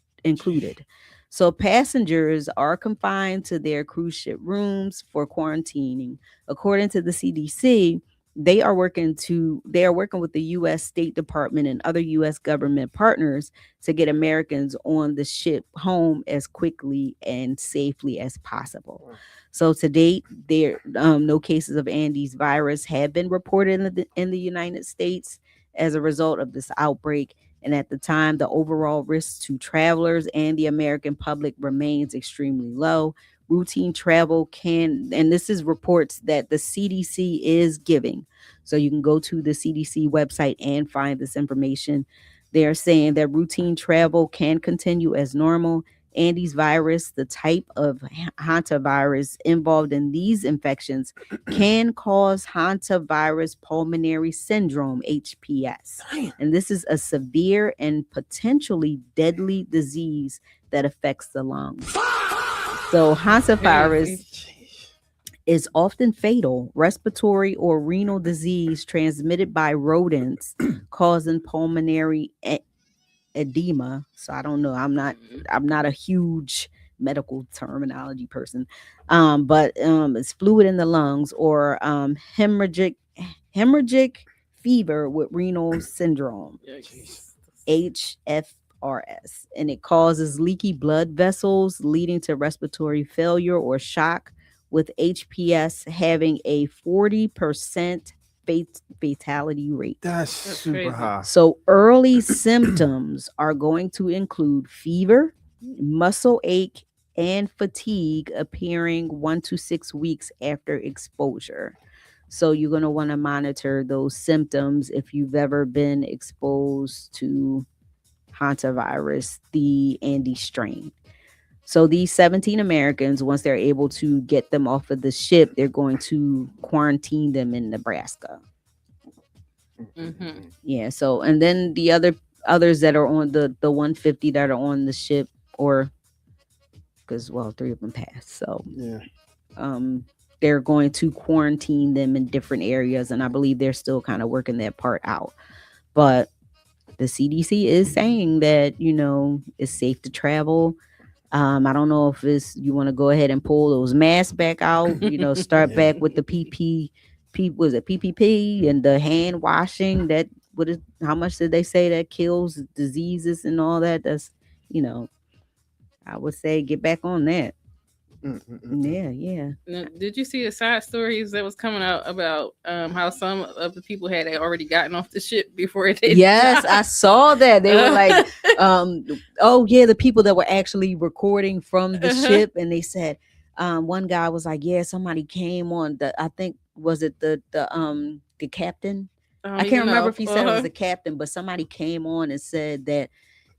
So passengers are confined to their cruise ship rooms for quarantining. According to the CDC, they are working with the U.S. State Department and other U.S. government partners to get Americans on the ship home as quickly and safely as possible. So to date, there no cases of Andes virus have been reported in the United States as a result of this outbreak. And at the time, the overall risk to travelers and the American public remains extremely low. Routine travel and this is reports that the CDC is giving. So you can go to the CDC website and find this information. They're saying that routine travel can continue as normal. Andes virus, the type of hantavirus involved in these infections, can cause hantavirus pulmonary syndrome, HPS. And this is a severe and potentially deadly disease that affects the lungs. So hantavirus is often fatal, respiratory or renal disease transmitted by rodents, causing pulmonary edema. So I don't know. I'm not a huge medical terminology person. But it's fluid in the lungs or hemorrhagic fever with renal syndrome, HFRS, and it causes leaky blood vessels leading to respiratory failure or shock, with HPS having a 40% fatality rate. That's super high. So early symptoms are going to include fever, muscle ache, and fatigue appearing 1 to 6 weeks after exposure. So you're going to want to monitor those symptoms if you've ever been exposed to hantavirus, the Andes strain. So these 17 Americans, once they're able to get them off of the ship, they're going to quarantine them in Nebraska. Yeah. So, and then the others that are on the 150 that are on the ship, or because 3 of them passed. So yeah. They're going to quarantine them in different areas, and I believe they're still kind of working that part out. But the CDC is saying that it's safe to travel. I don't know if you want to go ahead and pull those masks back out, start back with the was it PPP and the hand washing that how much did they say that kills diseases and all that? That's, I would say get back on that. Yeah. Now, did you see the side stories that was coming out about how some of the people had already gotten off the ship before it did? Yes, I saw that. They were like, oh yeah, the people that were actually recording from the ship, and they said one guy was like, yeah, somebody came on I think was it the captain? I can't remember if he said it was the captain, but somebody came on and said that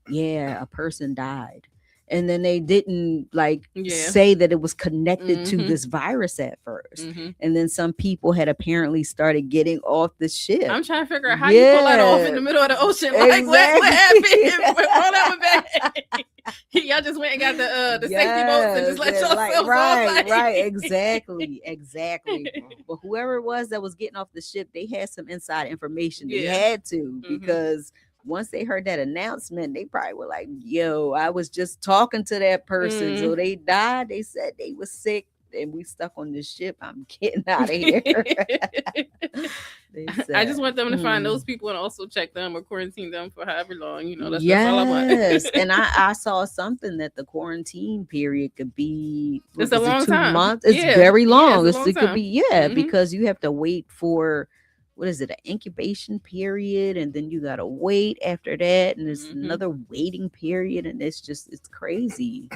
a person died. And then they didn't say that it was connected to this virus at first. And then some people had apparently started getting off the ship. I'm trying to figure out how you pull that off in the middle of the ocean. Like, what happened? Y'all just went and got the safety boats and just let yourself right, exactly. But whoever it was that was getting off the ship, they had some inside information. They had to, because once they heard that announcement, they probably were like, yo, I was just talking to that person. So they died. They said they were sick and we stuck on this ship. I'm getting out of here. I just want them to find those people and also check them or quarantine them for however long. That's all I want. And I saw something that the quarantine period could be. It's a long 2 time. months. It's very long. It's a long It could time. be because you have to wait for. What is it, an incubation period, and then you gotta wait after that, and there's another waiting period, and it's crazy.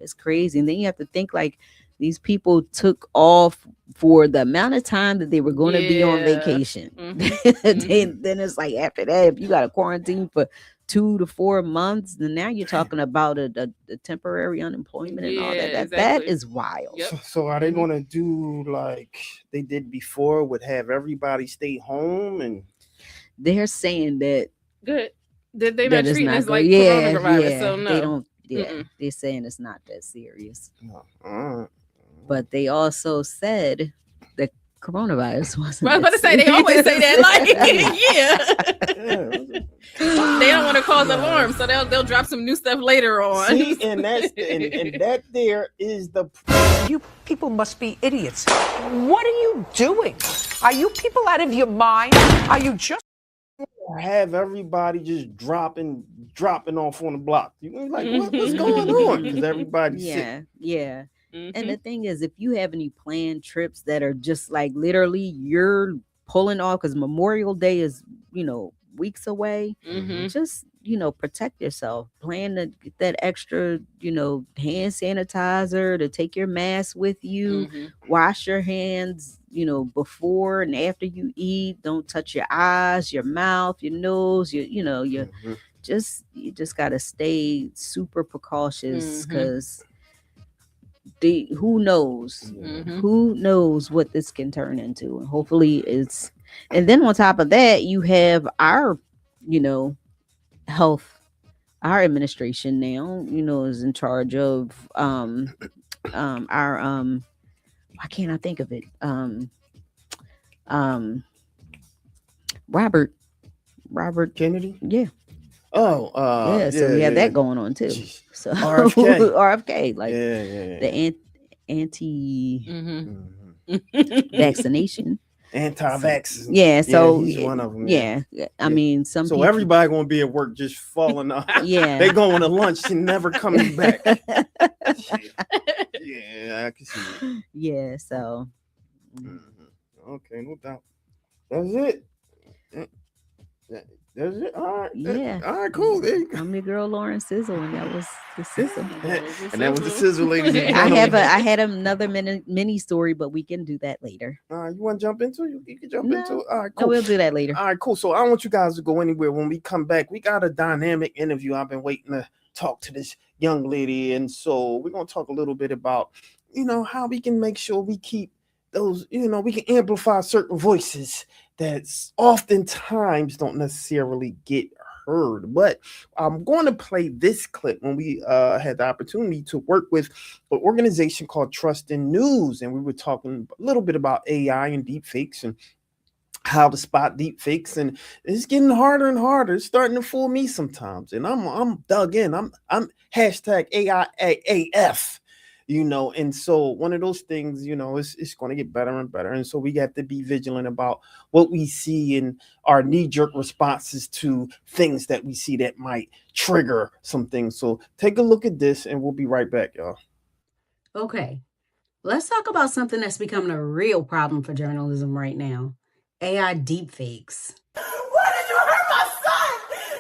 It's crazy. And then you have to think like these people took off for the amount of time that they were going to be on vacation. Then it's like after that, if you got to quarantine for 2 to 4 months, then now you're talking about a temporary unemployment and all that. Exactly. That is wild. Yep. So are they going to do like they did before, would have everybody stay home? And they're saying that good. They're not treating this like coronavirus, so no. They don't. Yeah, they're saying it's not that serious. But they also said that coronavirus wasn't. I was about to say, they always say that, they don't want to cause alarm, so they'll drop some new stuff later on. See, and that there is the. You people must be idiots. What are you doing? Are you people out of your mind? Are you just have everybody just dropping off on the block? You like, what's going on? Because everybody's sick. Yeah. And the thing is, if you have any planned trips that are just like literally you're pulling off because Memorial Day is, weeks away, just, protect yourself. Plan to get that extra, hand sanitizer, to take your mask with you, wash your hands, before and after you eat. Don't touch your eyes, your mouth, your nose, you just got to stay super precautious because who knows what this can turn into. And hopefully and then on top of that, you have our health, our administration now is in charge of our why can't I think of it, Robert Kennedy. So we have that going on too. Jeez. So RFK, like the anti vaccination, anti-vax. So he's one of them. I mean, so people, everybody gonna be at work just falling off. They going to lunch and never coming back. I can see it. So okay, no doubt. That's it. That's it. All right. All right, cool. There you go. I'm your girl Lauren Sizzle, and that was the sizzle. And that was the sizzle, ladies and I gentlemen. had another mini story, but we can do that later. You want to jump into it? You can jump into it. All right, cool. No, we'll do that later. All right, cool. So I don't want you guys to go anywhere. When we come back, we got a dynamic interview. I've been waiting to talk to this young lady, and so we're gonna talk a little bit about, how we can make sure we keep those, we can amplify certain voices that oftentimes don't necessarily get heard. But I'm going to play this clip when we had the opportunity to work with an organization called Trust in News, and we were talking a little bit about AI and deep fakes and how to spot deep fakes, and it's getting harder and harder. It's starting to fool me sometimes, and I'm dug in. I'm hashtag AIAF. And so one of those things, it's going to get better and better. And so we have to be vigilant about what we see and our knee-jerk responses to things that we see that might trigger some things. So take a look at this and we'll be right back, y'all. Okay, let's talk about something that's becoming a real problem for journalism right now. AI deepfakes. Why did you hurt my son?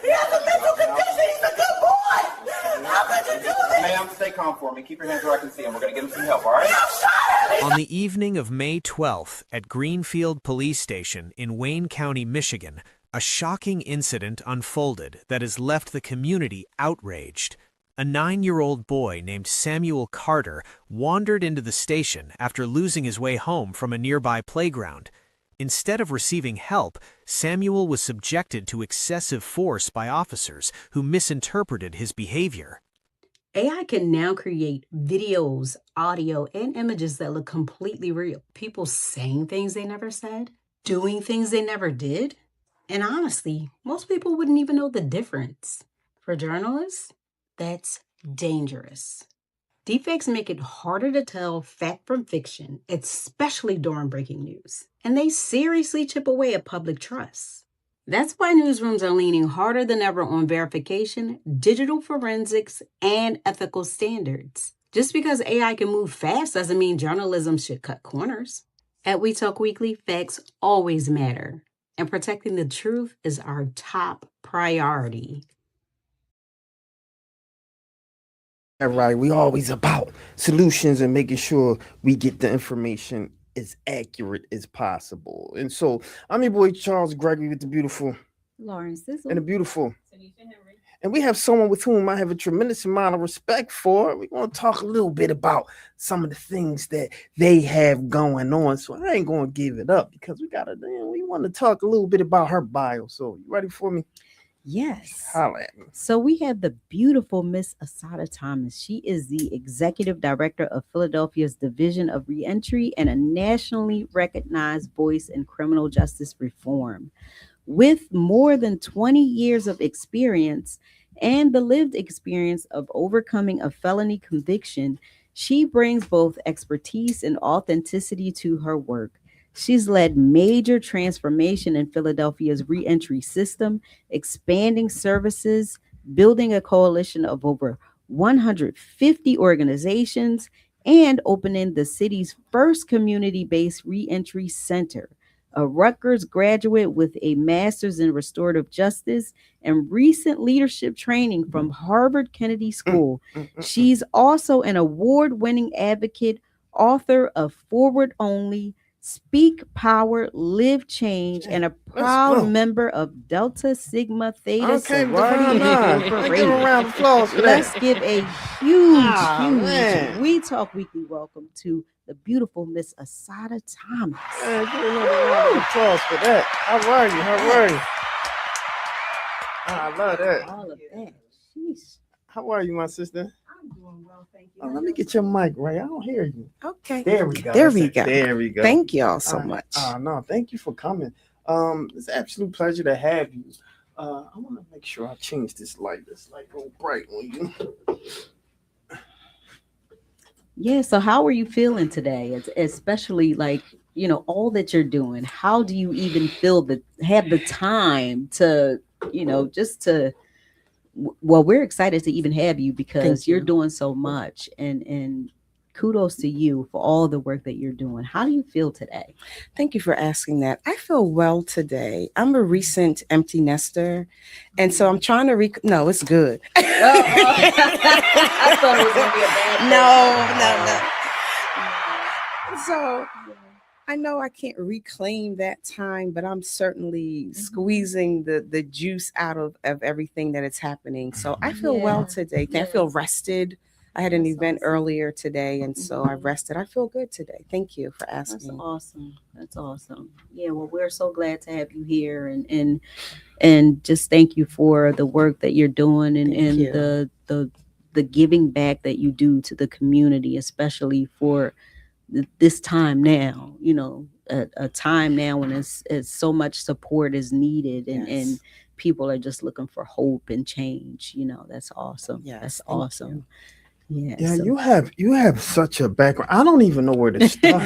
He has a mental condition. He's a good boy. How could you do this? Ma'am, stay calm for me. Keep your hands where I can see him. We're going to get him some help, all right? On the evening of May 12th at Greenfield Police Station in Wayne County, Michigan, a shocking incident unfolded that has left the community outraged. A 9-year-old boy named Samuel Carter wandered into the station after losing his way home from a nearby playground. Instead of receiving help, Samuel was subjected to excessive force by officers who misinterpreted his behavior. AI can now create videos, audio, and images that look completely real. People saying things they never said, doing things they never did. And honestly, most people wouldn't even know the difference. For journalists, that's dangerous. Deepfakes make it harder to tell fact from fiction, especially during breaking news. And they seriously chip away at public trust. That's why newsrooms are leaning harder than ever on verification, digital forensics, and ethical standards. Just because AI can move fast doesn't mean journalism should cut corners. At We Talk Weekly, facts always matter, and protecting the truth is our top priority. Right, we always about solutions and making sure we get the information as accurate as possible. And so I'm your boy Charles Gregory with the beautiful Lauren Sizzle. and the beautiful. And we have someone with whom I have a tremendous amount of respect for. We're going to talk a little bit about some of the things that they have going on. So I ain't going to give it up because we want to talk a little bit about her bio. So you ready for me? Yes. Holla at me. So we have the beautiful Miss Assata Thomas. She is the executive director of Philadelphia's Division of Reentry and a nationally recognized voice in criminal justice reform. With more than 20 years of experience and the lived experience of overcoming a felony conviction, she brings both expertise and authenticity to her work. She's led major transformation in Philadelphia's reentry system, expanding services, building a coalition of over 150 organizations, and opening the city's first community-based reentry center. A Rutgers graduate with a master's in restorative justice and recent leadership training from Harvard Kennedy School. She's also an award-winning advocate, author of Forward Only, Speak Power, Live Change, and a proud member of Delta Sigma Theta Sorority Incorporated. Give a round of applause for that. Let's give a huge We Talk Weekly welcome to the beautiful Miss Assata Thomas. Man, give another round of applause for that. How are you? I love that. All of that. Sheesh. How are you, my sister? I'm doing well, thank you. Oh, let me get your mic right. I don't hear you. Okay. There we go. There we go. There we go. Thank you all so much. No, thank you for coming. It's an absolute pleasure to have you. I want to make sure I change this light. This light go bright on you. Yeah, so how are you feeling today? It's especially all that you're doing. How do you even have the time to, we're excited to even have you because you're doing so much and kudos to you for all the work that you're doing. How do you feel today? Thank you for asking that. I feel well today. I'm a recent empty nester, and so I'm trying to no, it's good. I thought it was going to be a bad No. So I know I can't reclaim that time, but I'm certainly squeezing the juice out of everything that is happening. So I feel well today. I feel rested. I had an event earlier today, and so I rested. I feel good today. Thank you for asking. That's awesome. Yeah, well, we're so glad to have you here, and just thank you for the work that you're doing and the giving back that you do to the community, especially for this time now. A time now when it's so much support is needed, and people are just looking for hope and change. That's awesome. Yes, that's awesome. Yeah, so- you have such a background. I don't even know where to start.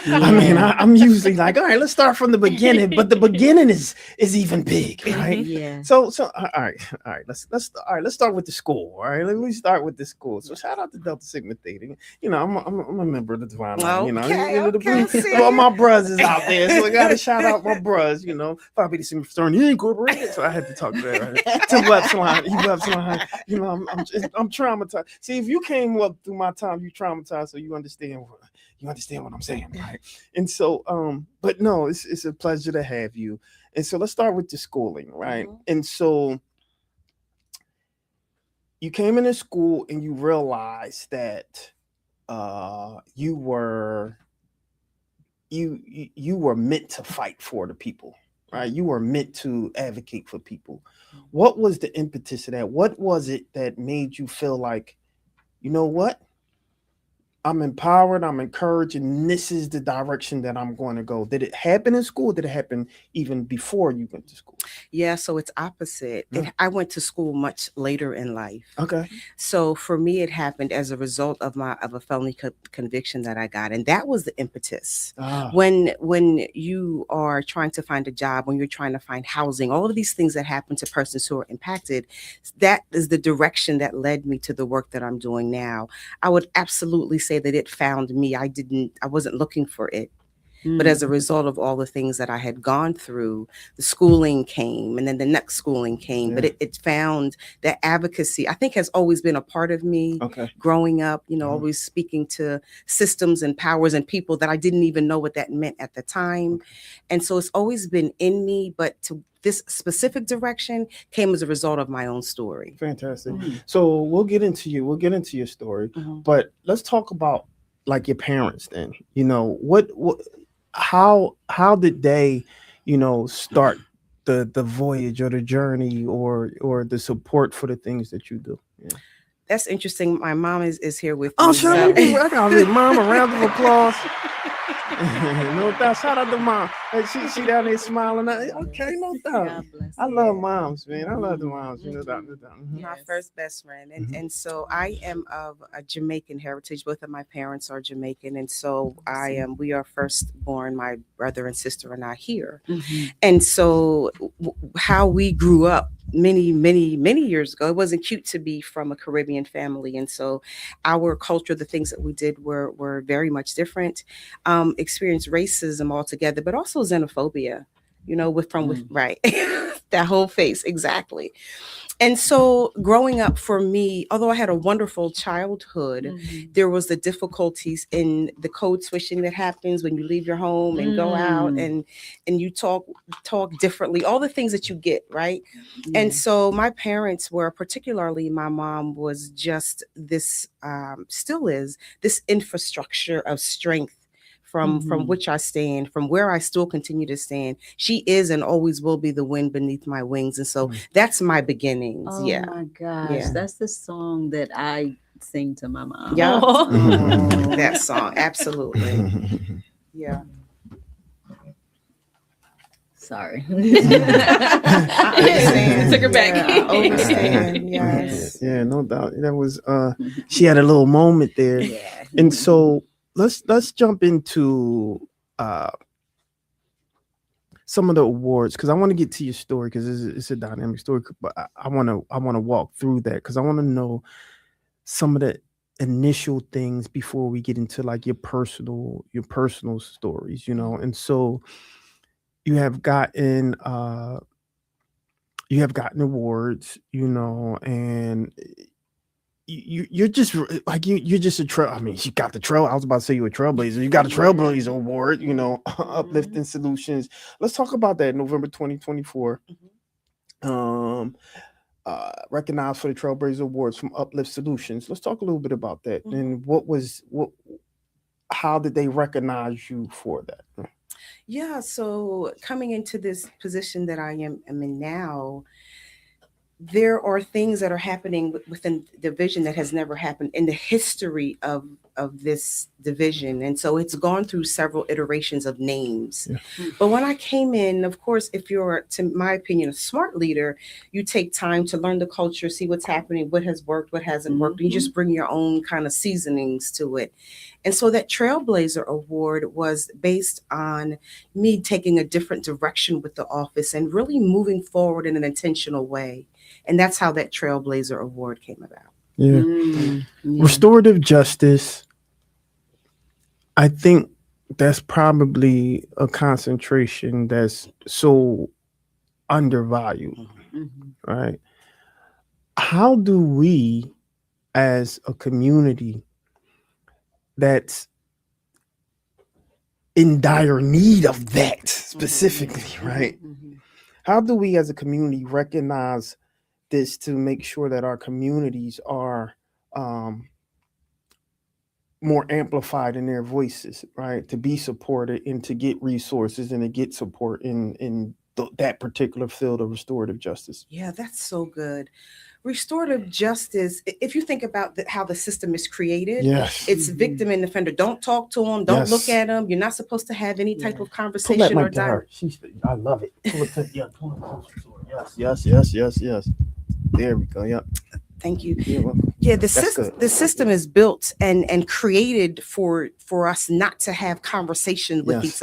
I mean, I'm usually like, all right, let's start from the beginning, but the beginning is even big, right? Yeah. So all right, let's start with the school. All right, let me start with the school. So shout out to Delta Sigma Theta. You know, I'm a member of the Divine Line. You know, all my bros is out there, so I gotta shout out my bros. You know, Phi Beta Sigma Fraternity Incorporated. So I had to talk to that. Right? Temple Epsilon, Eva Epsilon. You know, I'm traumatized. See, if you came up through my time, you traumatized, so you understand what I'm saying, right? And so, but no, it's a pleasure to have you. And so let's start with the schooling, right? And so you came into school and you realized that you were meant to fight for the people, right? You were meant to advocate for people. What was the impetus of that? What was it that made you feel like, you know what? I'm empowered, I'm encouraged, and this is the direction that I'm going to go. Did it happen in school? Did it happen even before you went to school? Yeah, so it's opposite. I went to school much later in life. Okay. So for me, it happened as a result of a felony conviction that I got, and that was the impetus. When you are trying to find a job, when you're trying to find housing, all of these things that happen to persons who are impacted, that is the direction that led me to the work that I'm doing now. I would absolutely say that it found me. I wasn't looking for it. But as a result of all the things that I had gone through, the schooling came and then the next schooling came. But it found that advocacy, I think, has always been a part of me growing up, you know, always speaking to systems and powers and people that I didn't even know what that meant at the time. And so it's always been in me, but to this specific direction came as a result of my own story. Fantastic. So we'll get into your story, but let's talk about like your parents then. You know, how did they, you know, start the voyage or the journey or the support for the things that you do? Yeah. That's interesting. My mom is here with me. Oh, sure. I gotta give mom a round of applause. No doubt. Shout out to mom. She down there smiling. Okay, no doubt. I love moms, man. I love the moms. No doubt. My first best friend. And so I am of a Jamaican heritage. Both of my parents are Jamaican. And so we are first born, my brother and sister and I here. And so how we grew up many years ago, it wasn't cute to be from a Caribbean family. And so our culture, the things that we did were very much different. Experienced racism altogether, but also xenophobia, you know, right. That whole face. Exactly. And so growing up for me, although I had a wonderful childhood, there was the difficulties in the code switching that happens when you leave your home and go out and you talk differently, all the things that you get, right? And so my parents were, particularly my mom, was just this, still is, this infrastructure of strength from which I stand, from where I still continue to stand. She is and always will be the wind beneath my wings. And so that's my beginnings. Oh my gosh. That's the song that I sing to my mom. Yeah. That song. Absolutely. Yeah. Sorry. I understand. Took her back. I understand. Yes. Yeah, no doubt. That was she had a little moment there. Yeah. And so let's jump into some of the awards, because I want to get to your story, because it's a dynamic story, but I want to walk through that, because I want to know some of the initial things before we get into like your personal stories, you know. And so you have gotten awards, you know, and you're just like you're just a trail. I mean, you got the trail. I was about to say you a trailblazer. You got a Trailblazer Award, you know, Uplifting Solutions. Let's talk about that. November 2024. Recognized for the Trailblazer Awards from Uplift Solutions. Let's talk a little bit about that. And how did they recognize you for that? Yeah, so coming into this position that I am in now, there are things that are happening within the division that has never happened in the history of this division. And so it's gone through several iterations of names. Yeah. But when I came in, of course, if you're, to my opinion, a smart leader, you take time to learn the culture, see what's happening, what has worked, what hasn't worked, and you just bring your own kind of seasonings to it. And so that Trailblazer Award was based on me taking a different direction with the office and really moving forward in an intentional way. And that's how that Trailblazer Award came about. Yeah. Restorative justice, I think that's probably a concentration that's so undervalued, right? How do we, as a community that's in dire need of that specifically, right? How do we as a community recognize this to make sure that our communities are more amplified in their voices, right? To be supported and to get resources and to get support in that particular field of restorative justice. Yeah, that's so good. Restorative justice, if you think about how the system is created, yes, it's victim and offender. Don't talk to them. Don't look at them. You're not supposed to have any type of conversation or dialogue. I love it. Pull it closer to her. Yes. There we go. Yep. Thank you. Yeah, the system is built and created for us not to have conversation with each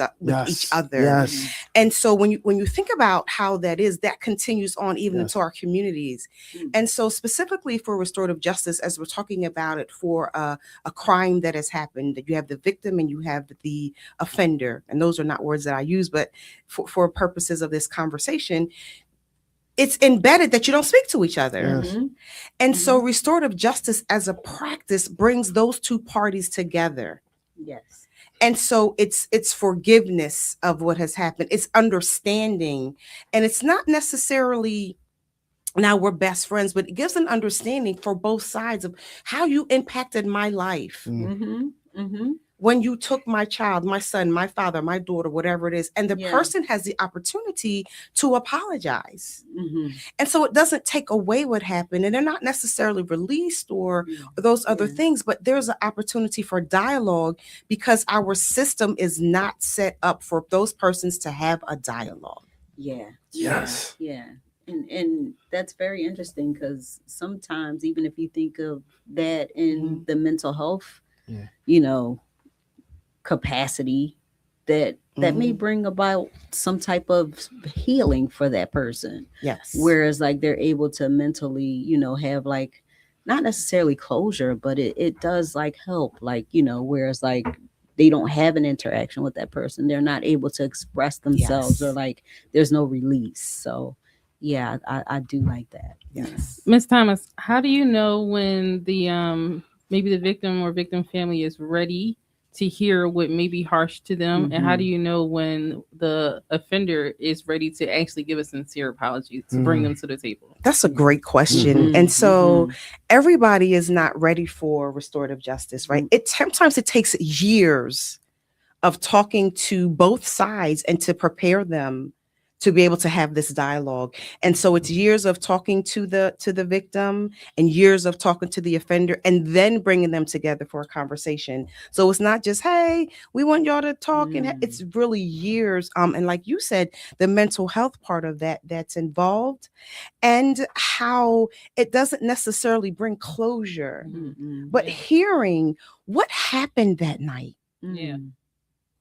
other. Yes. And so when you think about how that is, that continues on even into our communities. And so specifically for restorative justice, as we're talking about it for a crime that has happened, that you have the victim and you have the offender, and those are not words that I use, but for purposes of this conversation, it's embedded that you don't speak to each other. Yes. And so restorative justice as a practice brings those two parties together. Yes. And so it's forgiveness of what has happened. It's understanding. And it's not necessarily now we're best friends, but it gives an understanding for both sides of how you impacted my life. When you took my child, my son, my father, my daughter, whatever it is, and the person has the opportunity to apologize. And so it doesn't take away what happened, and they're not necessarily released or those other things, but there's an opportunity for dialogue because our system is not set up for those persons to have a dialogue. Yeah. Yes. Yeah. And that's very interesting because sometimes even if you think of that in the mental health, capacity that may bring about some type of healing for that person. Yes. Whereas like they're able to mentally, have like not necessarily closure, but it does like help, like, whereas like they don't have an interaction with that person. They're not able to express themselves or like there's no release. So yeah, I do like that. Yes. Ms. Thomas, how do you know when the maybe the victim or victim family is ready to hear what may be harsh to them? And how do you know when the offender is ready to actually give a sincere apology to bring them to the table? That's a great question. And so everybody is not ready for restorative justice, right? Sometimes it takes years of talking to both sides and to prepare them to be able to have this dialogue. And so it's years of talking to the victim and years of talking to the offender and then bringing them together for a conversation. So it's not just, hey, we want y'all to talk. And it's really years. And like you said, the mental health part of that's involved and how it doesn't necessarily bring closure, but hearing what happened that night. Yeah.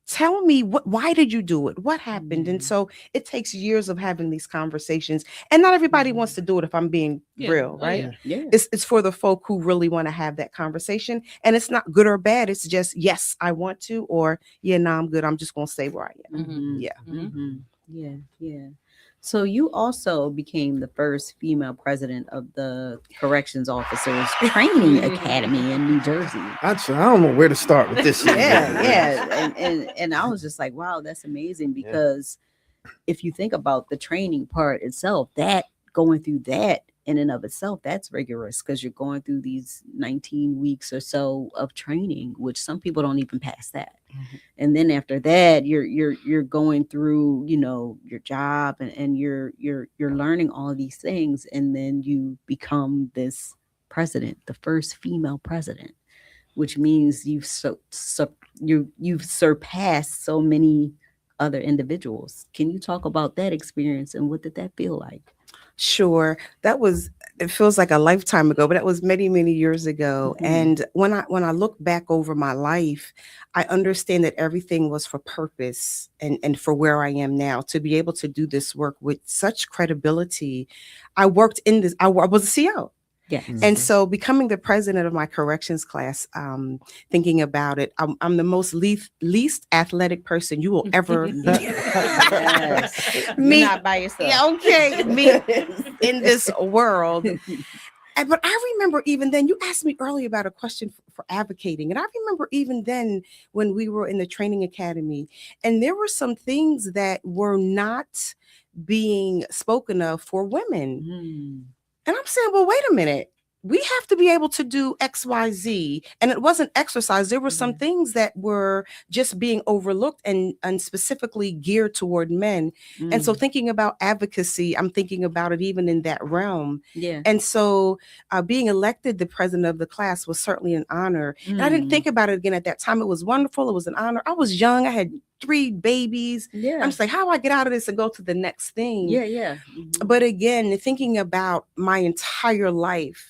Tell me why did you do it? What happened? And so it takes years of having these conversations, and not everybody wants to do it. If I'm being real, right? Yeah. It's for the folk who really want to have that conversation, and it's not good or bad. It's just, yes, I want to, or yeah, no, I'm good. I'm just going to stay where I am. Yeah. So you also became the first female president of the Corrections Officers Training Academy in New Jersey. I don't know where to start with this. And I was just like, wow, that's amazing because if you think about the training part itself, that going through that in and of itself, that's rigorous because you're going through these 19 weeks or so of training, which some people don't even pass that. And then after that, you're going through, you know, your job, and you're learning all of these things, and then you become this president, the first female president, which means you've surpassed so many other individuals. Can you talk about that experience and what did that feel like? Sure. It feels like a lifetime ago, but that was many, many years ago. And when I look back over my life, I understand that everything was for purpose and for where I am now, to be able to do this work with such credibility. I was a CO. Yes. And so becoming the president of my corrections class, thinking about it, I'm the most least athletic person you will ever meet. You're not by yourself. Yeah, okay, meet in this world. But I remember even then, you asked me earlier about a question for advocating. And I remember even then when we were in the training academy, and there were some things that were not being spoken of for women. And I'm saying, well, wait a minute. We have to be able to do X, Y, Z. And it wasn't exercise. There were some things that were just being overlooked and specifically geared toward men. And so thinking about advocacy, I'm thinking about it even in that realm. Yeah. And so being elected the president of the class was certainly an honor. And I didn't think about it again at that time. It was wonderful. It was an honor. I was young. I had 3 babies. Yeah. I'm just like, how do I get out of this and go to the next thing? Yeah. But again, thinking about my entire life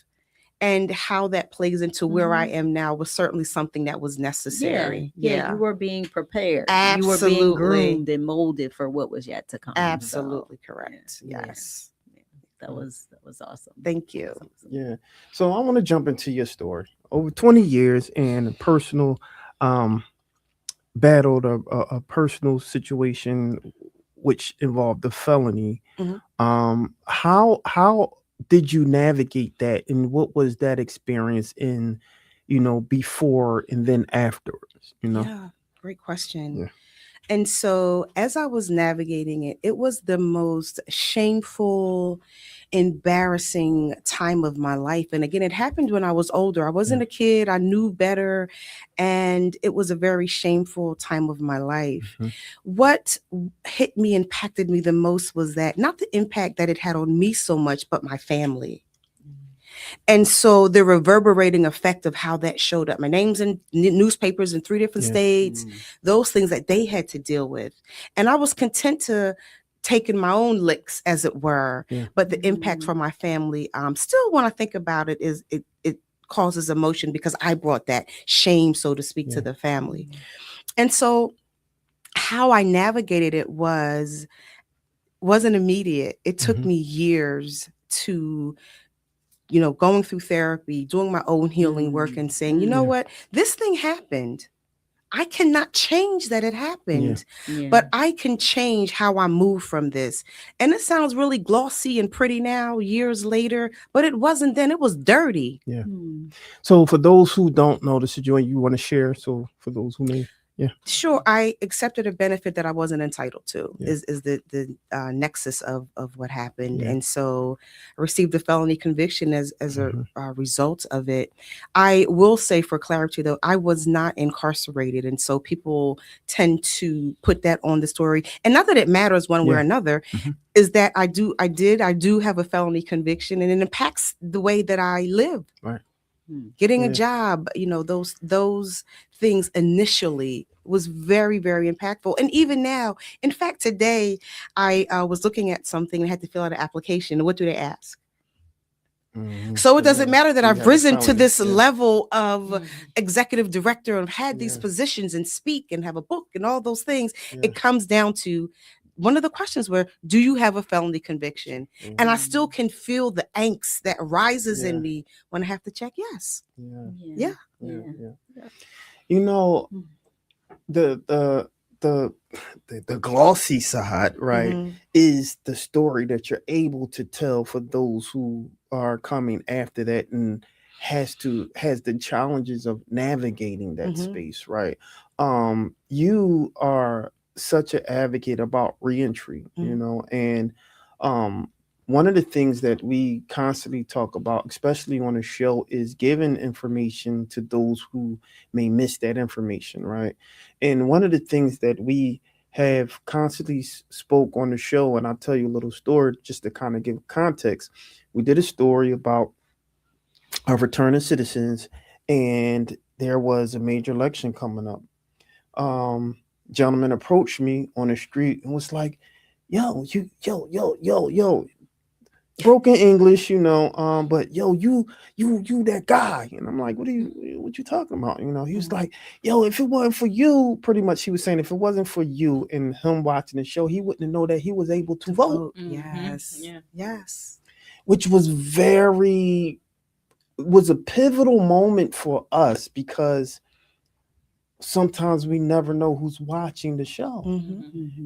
and how that plays into where I am now was certainly something that was necessary. Yeah. You were being prepared. Absolutely. You were being groomed and molded for what was yet to come. Absolutely correct. Yeah. Yes. That was awesome. Thank you. Yeah. So I want to jump into your story. Over 20 years and a personal battled a personal situation which involved a felony. How did you navigate that, and what was that experience in, before and then afterwards? Yeah, great question. Yeah. And so as I was navigating it, it was the most shameful, embarrassing time of my life. And again, it happened when I was older. I wasn't a kid. I knew better. And it was a very shameful time of my life. What hit me, impacted me the most was that not the impact that it had on me so much, but my family. And so the reverberating effect of how that showed up, my name's in newspapers in 3 different states, those things that they had to deal with. And I was content to take in my own licks, as it were, but the impact for my family, still when I think about it, is it causes emotion because I brought that shame, so to speak, to the family. And so how I navigated it wasn't immediate. It took me years to going through therapy, doing my own healing work and saying, you know what, this thing happened. I cannot change that it happened, but I can change how I move from this. And it sounds really glossy and pretty now, years later, but it wasn't then. It was dirty. Yeah. So for those who don't know the situation, you want to share? So for those who may. Yeah. Sure. I accepted a benefit that I wasn't entitled to is the nexus of what happened. And so I received a felony conviction as a result of it. I will say, for clarity though, I was not incarcerated. And so people tend to put that on the story. And not that it matters one way or another, is that I do have a felony conviction, and it impacts the way that I live. Right. Getting a job, those things initially was very, very impactful. And even now, in fact, today I was looking at something and had to fill out an application. What do they ask? So it doesn't matter that I've risen to this level of executive director and had these positions and speak and have a book and all those things. It comes down to one of the questions where, do you have a felony conviction? And I still can feel the angst that rises in me when I have to check yes. The glossy side, right, is the story that you're able to tell for those who are coming after that and has the challenges of navigating that space, right? You are such an advocate about reentry, and one of the things that we constantly talk about, especially on the show, is giving information to those who may miss that information, right? And one of the things that we have constantly spoke on the show, and I'll tell you a little story just to kind of give context. We did a story about our returning citizens, and there was a major election coming up. Gentleman approached me on the street and was like, yo, broken English, but yo, you that guy. And I'm like, what you talking about? He was like, yo, if it wasn't for you, pretty much he was saying, if it wasn't for you and him watching the show, he wouldn't know that he was able to vote. Yes. Yeah. Yes. Which was was a pivotal moment for us, because sometimes we never know who's watching the show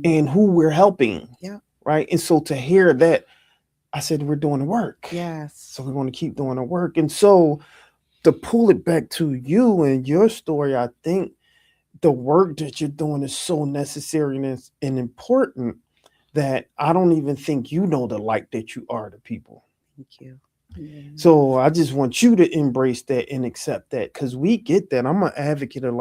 and who we're helping. Yeah. Right. And so to hear that, I said, we're doing the work. Yes. So we're going to keep doing the work. And so to pull it back to you and your story, I think the work that you're doing is so necessary and important that I don't even think you know the light that you are to people. Thank you. So I just want you to embrace that and accept that, because we get that. I'm an advocate of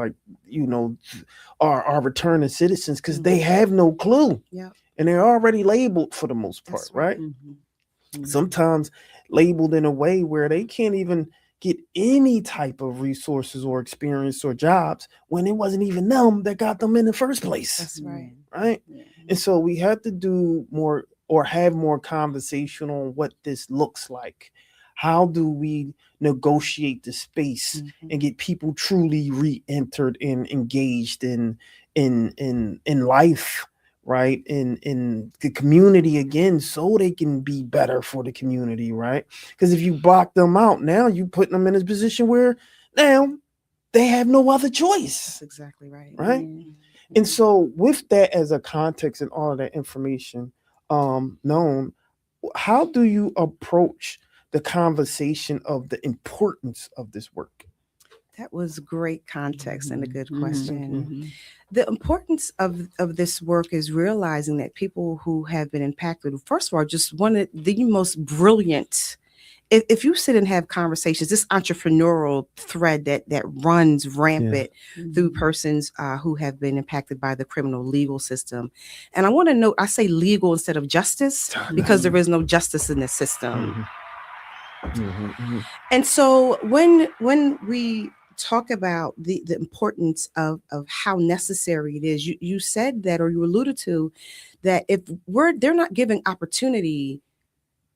our returning citizens, because they have no clue. Yeah. And they're already labeled for the most part, right? Sometimes labeled in a way where they can't even get any type of resources or experience or jobs when it wasn't even them that got them in the first place. That's right. Right. And so we have to do more, or have more conversation on what this looks like. How do we negotiate the space and get people truly re-entered and engaged in life, right? In the community again, so they can be better for the community, right? Because if you block them out, now you putting them in a position where now they have no other choice. That's exactly right. Right. And so with that as a context and all of that information known, how do you approach the conversation of the importance of this work? That was great context and a good question. The importance of this work is realizing that people who have been impacted, first of all, just one of the most brilliant, if you sit and have conversations, this entrepreneurial thread that runs rampant through persons who have been impacted by the criminal legal system. And I want to note, I say legal instead of justice, because there is no justice in this system. And so when we talk about the importance of how necessary it is, you said that, or you alluded to that, if they're not giving opportunity,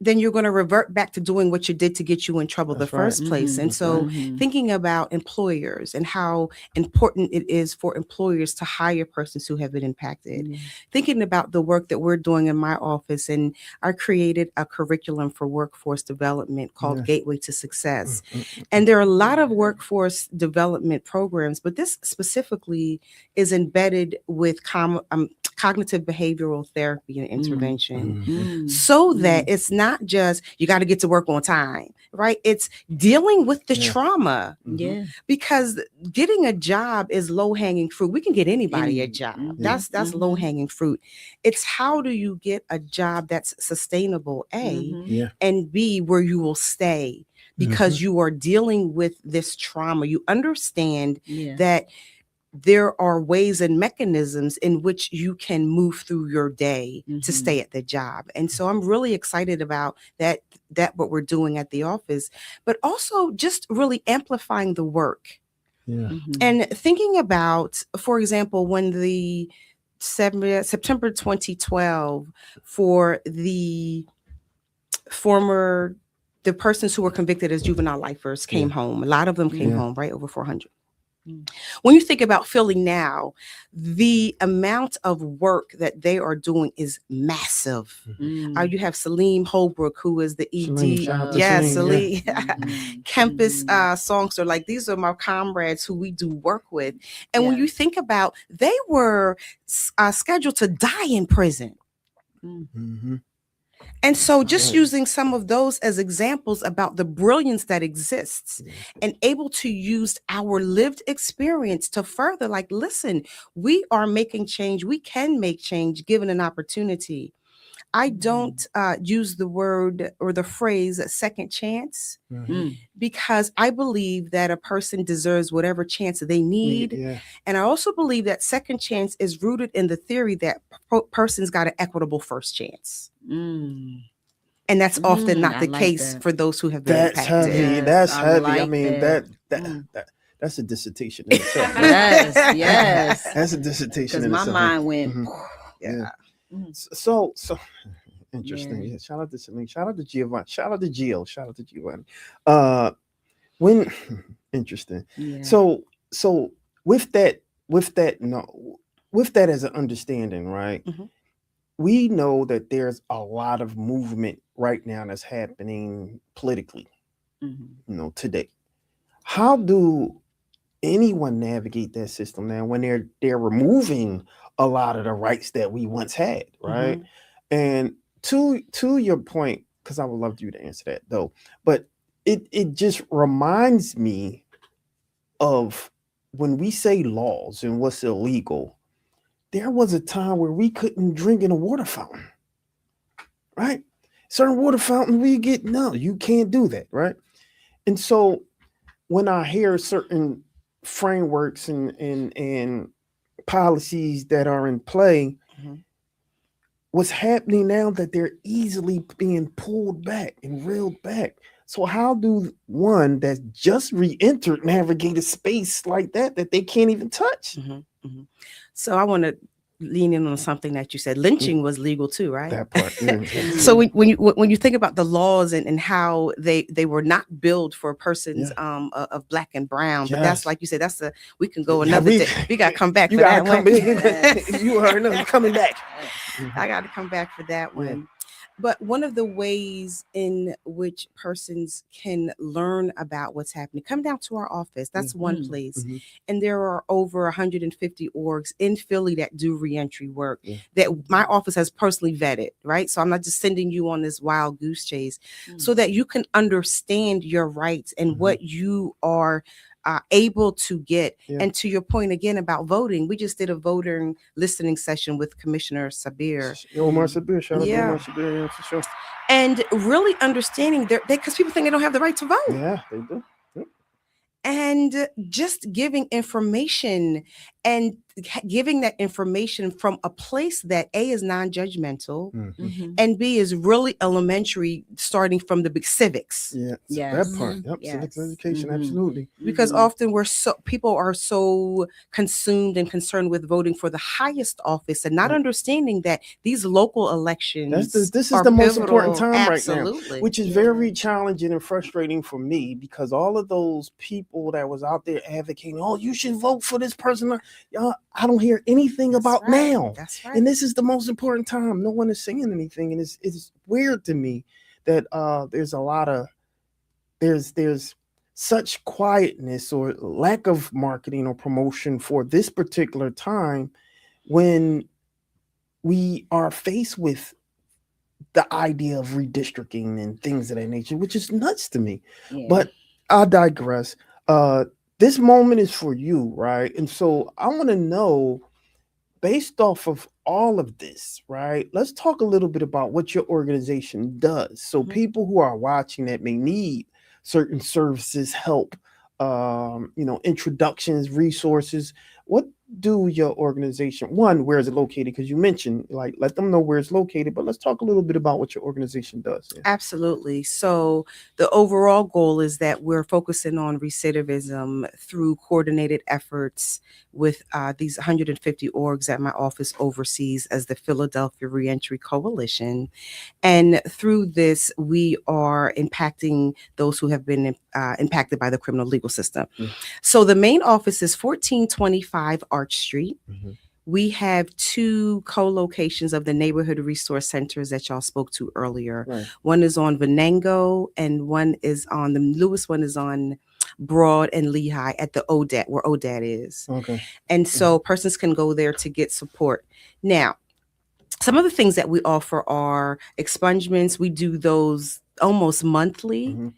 then you're going to revert back to doing what you did to get you in trouble the first place. And so thinking about employers and how important it is for employers to hire persons who have been impacted, thinking about the work that we're doing in my office, and I created a curriculum for workforce development called Gateway to Success. And there are a lot of workforce development programs, but this specifically is embedded with cognitive behavioral therapy and intervention, so that it's not just you got to get to work on time, right? It's dealing with the trauma. Because getting a job is low-hanging fruit. We can get anybody a job. That's low-hanging fruit. It's how do you get a job that's sustainable, A, and B, where you will stay, because you are dealing with this trauma. You understand that there are ways and mechanisms in which you can move through your day to stay at the job. And so I'm really excited about that what we're doing at the office, but also just really amplifying the work. And thinking about, for example, when the September 2012 for the persons who were convicted as juvenile lifers came home. A lot of them came home, right? Over 400. When you think about Philly now, the amount of work that they are doing is massive. You have Salim Holbrook, who is the ED. Salim. Kempis songster. Like, these are my comrades who we do work with. And when you think about, they were scheduled to die in prison. And so just using some of those as examples about the brilliance that exists, and able to use our lived experience to further, like, listen, we are making change. We can make change given an opportunity. I don't use the word or the phrase second chance because I believe that a person deserves whatever chance they need. Yeah. And I also believe that second chance is rooted in the theory that persons got an equitable first chance. And that's often not the case for those who have been That's impacted. heavy. That's heavy. I mean, that's a dissertation in itself. Yes. That's a dissertation in Because itself. my mind went, yeah. So interesting. Yeah. Shout out to Celine. Shout out to Giovanni. Shout out to Gio. Shout out to Giovanni. When interesting. Yeah. So with that as an understanding, right? We know that there's a lot of movement right now that's happening politically, today. How do anyone navigate that system now when they're removing a lot of the rights that we once had, right? And to your point, because I would love you to answer that though, but it just reminds me of when we say laws and what's illegal. There was a time where we couldn't drink in a water fountain, right? Certain water fountain you can't do that, right? And so when I hear certain frameworks and policies that are in play, what's happening now that they're easily being pulled back and reeled back. So how do one that's just re-entered navigate a space like that they can't even touch? So I want to lean in on something that you said. Lynching was legal too, right? That part. So when you think about the laws and how they were not built for persons of Black and brown, but that's like you said, we can go another day. We got to come back for that one. You already know coming back. I got to come back for that one. But one of the ways in which persons can learn about what's happening, come down to our office. That's one place. And there are over 150 orgs in Philly that do reentry work that my office has personally vetted, right? So I'm not just sending you on this wild goose chase so that you can understand your rights and what you are able to get. And to your point again about voting, we just did a voting listening session with Commissioner Sabir. Omar Sabir, shout out to Omar Sabir, for sure. And really understanding because people think they don't have the right to vote. Yeah, they do. And just giving information and giving that information from a place that A is non-judgmental and B is really elementary, starting from the big civics. That part. Civics education, absolutely. Because often people are so consumed and concerned with voting for the highest office and not understanding that these local elections. This is the most important time right now, Absolutely. which is very challenging and frustrating for me because all of those people that was out there advocating, oh, you should vote for this person. Y'all, I don't hear anything about now. That's right. And this is the most important time. No one is saying anything. And it's weird to me that there's a lot of there's such quietness or lack of marketing or promotion for this particular time when we are faced with the idea of redistricting and things of that nature, which is nuts to me. But I'll digress. This moment is for you, right? And so I want to know, based off of all of this, right? Let's talk a little bit about what your organization does. So people who are watching that may need certain services, help, introductions, resources. What do your organization, where is it located? Because you mentioned, let them know where it's located, but let's talk a little bit about what your organization does. Absolutely. So the overall goal is that we're focusing on recidivism through coordinated efforts with these 150 orgs that my office oversees as the Philadelphia Reentry Coalition. And through this, we are impacting those who have been impacted by the criminal legal system. So the main office is 1425 Arch Street. We have 2 co-locations of the neighborhood resource centers that y'all spoke to earlier. One is on Venango and one is on the newest one is on Broad and Lehigh at the ODAT, where ODAT is. And so persons can go there to get support. Now, some of the things that we offer are expungements. We do those almost monthly.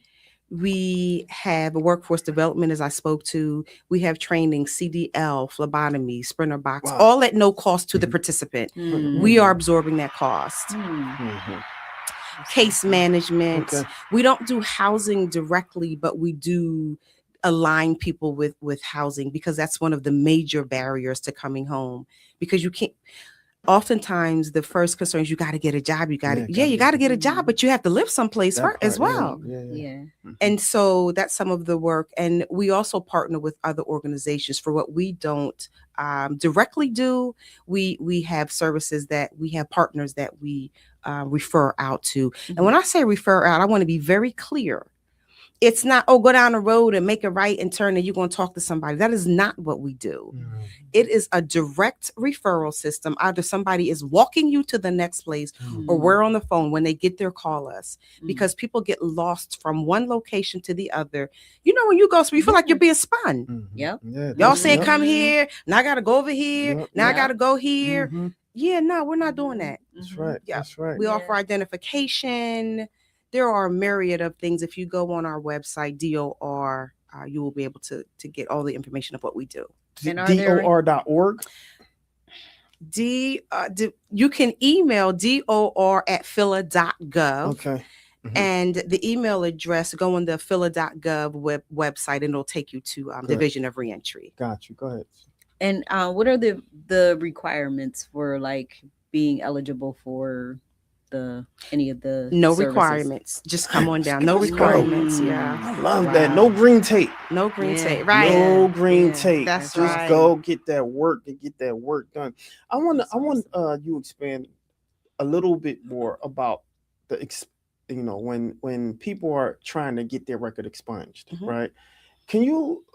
We have a workforce development, as I spoke to. We have training, CDL, phlebotomy, sprinter box, all at no cost to the participant. We are absorbing that cost. Case management. We don't do housing directly, but we do align people with housing, because that's one of the major barriers to coming home, because you can't. Oftentimes the first concern is you got to get a job. You got to get a job, but you have to live someplace as well. And so that's some of the work. And we also partner with other organizations for what we don't directly do. We have services that we have partners that we refer out to. And when I say refer out, I want to be very clear. It's not, go down the road and make a right and turn and you're going to talk to somebody. That is not what we do. It is a direct referral system. Either somebody is walking you to the next place or we're on the phone. When they get there, call us, because people get lost from one location to the other. You know, when you go, so you feel like you're being spun. Y'all saying, come here. Now I got to go over here. Now I got to go here. No, we're not doing that. That's right. That's right. We offer identification. There are a myriad of things. If you go on our website, DOR, you will be able to get all the information of what we do. DOR.org? You can email DOR@phila.gov. Okay. And the email address, go on the phila.gov website and it'll take you to Division of Reentry. Got you. Go ahead. And what are the requirements for like being eligible for any of the services? Requirements, just come on down. No requirements. I love that. No green tape. No green tape, right? No green tape. That's just right. go get that work and get that work done. I want you expand a little bit more about when people are trying to get their record expunged, right? Can you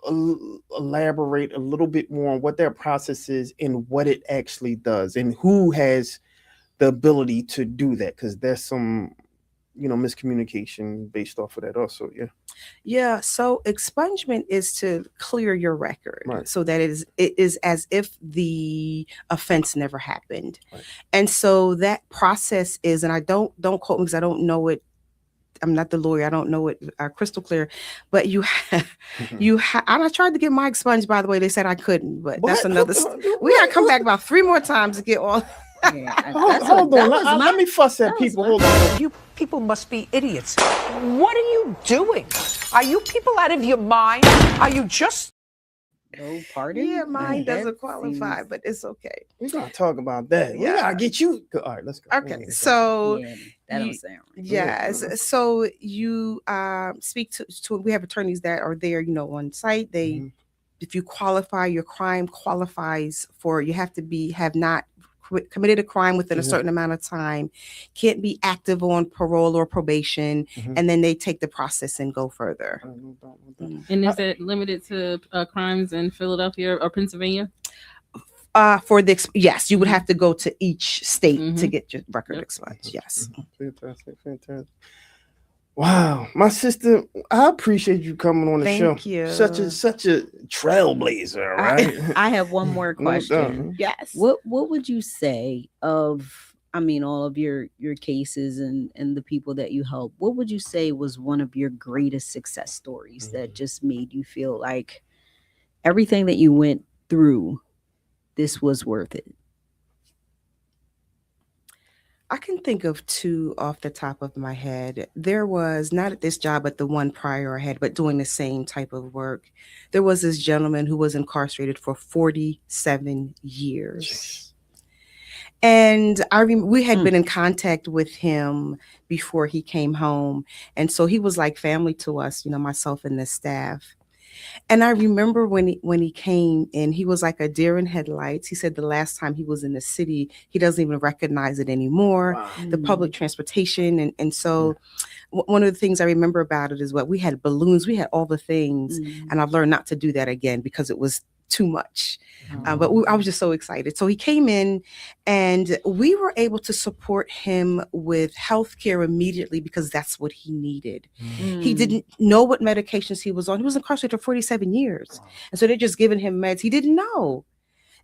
elaborate a little bit more on what that process is and what it actually does, and who has the ability to do that? Because there's some, miscommunication based off of that also. So expungement is to clear your record, so that it is as if the offense never happened. And so that process is, and I don't quote me because I don't know it. I'm not the lawyer. I don't know it crystal clear, but and I tried to get my expunged, by the way. They said I couldn't, but that's another. We got to come back about 3 more times to get all. Hold on. Let me fuss at people. Hold on. You people must be idiots. What are you doing? Are you people out of your mind? Are you just... No, pardon? Yeah, mine doesn't qualify, but it's okay. We're going to talk about that. We got to get you. All right, let's go. Okay, so... that don't sound right. Yes. So you speak to, we have attorneys that are there, on site. They, if you qualify, your crime qualifies for, you have to have not committed a crime within a certain amount of time, can't be active on parole or probation, and then they take the process and go further. And is it limited to crimes in Philadelphia or Pennsylvania? Yes, you would have to go to each state to get your record expunged. Yes. Fantastic. Wow, my sister, I appreciate you coming on the show. Thank you. Such a trailblazer, right? I have one more question. Yes. What would you say of, all of your cases and the people that you help? What would you say was one of your greatest success stories that just made you feel like everything that you went through, this was worth it? I can think of 2 off the top of my head. There was, not at this job, but the one prior I had, but doing the same type of work. There was this gentleman who was incarcerated for 47 years. Jeez. And we had been in contact with him before he came home. And so he was like family to us, myself and the staff. And I remember when he came in, he was like a deer in headlights. He said the last time he was in the city, he doesn't even recognize it anymore. Wow. The public transportation. And so one of the things I remember about it is what we had balloons, we had all the things. And I've learned not to do that again because it was too much. But I was just so excited. So he came in and we were able to support him with healthcare immediately because that's what he needed. He didn't know what medications he was on. He was incarcerated for 47 years. And so they're just giving him meds he didn't know.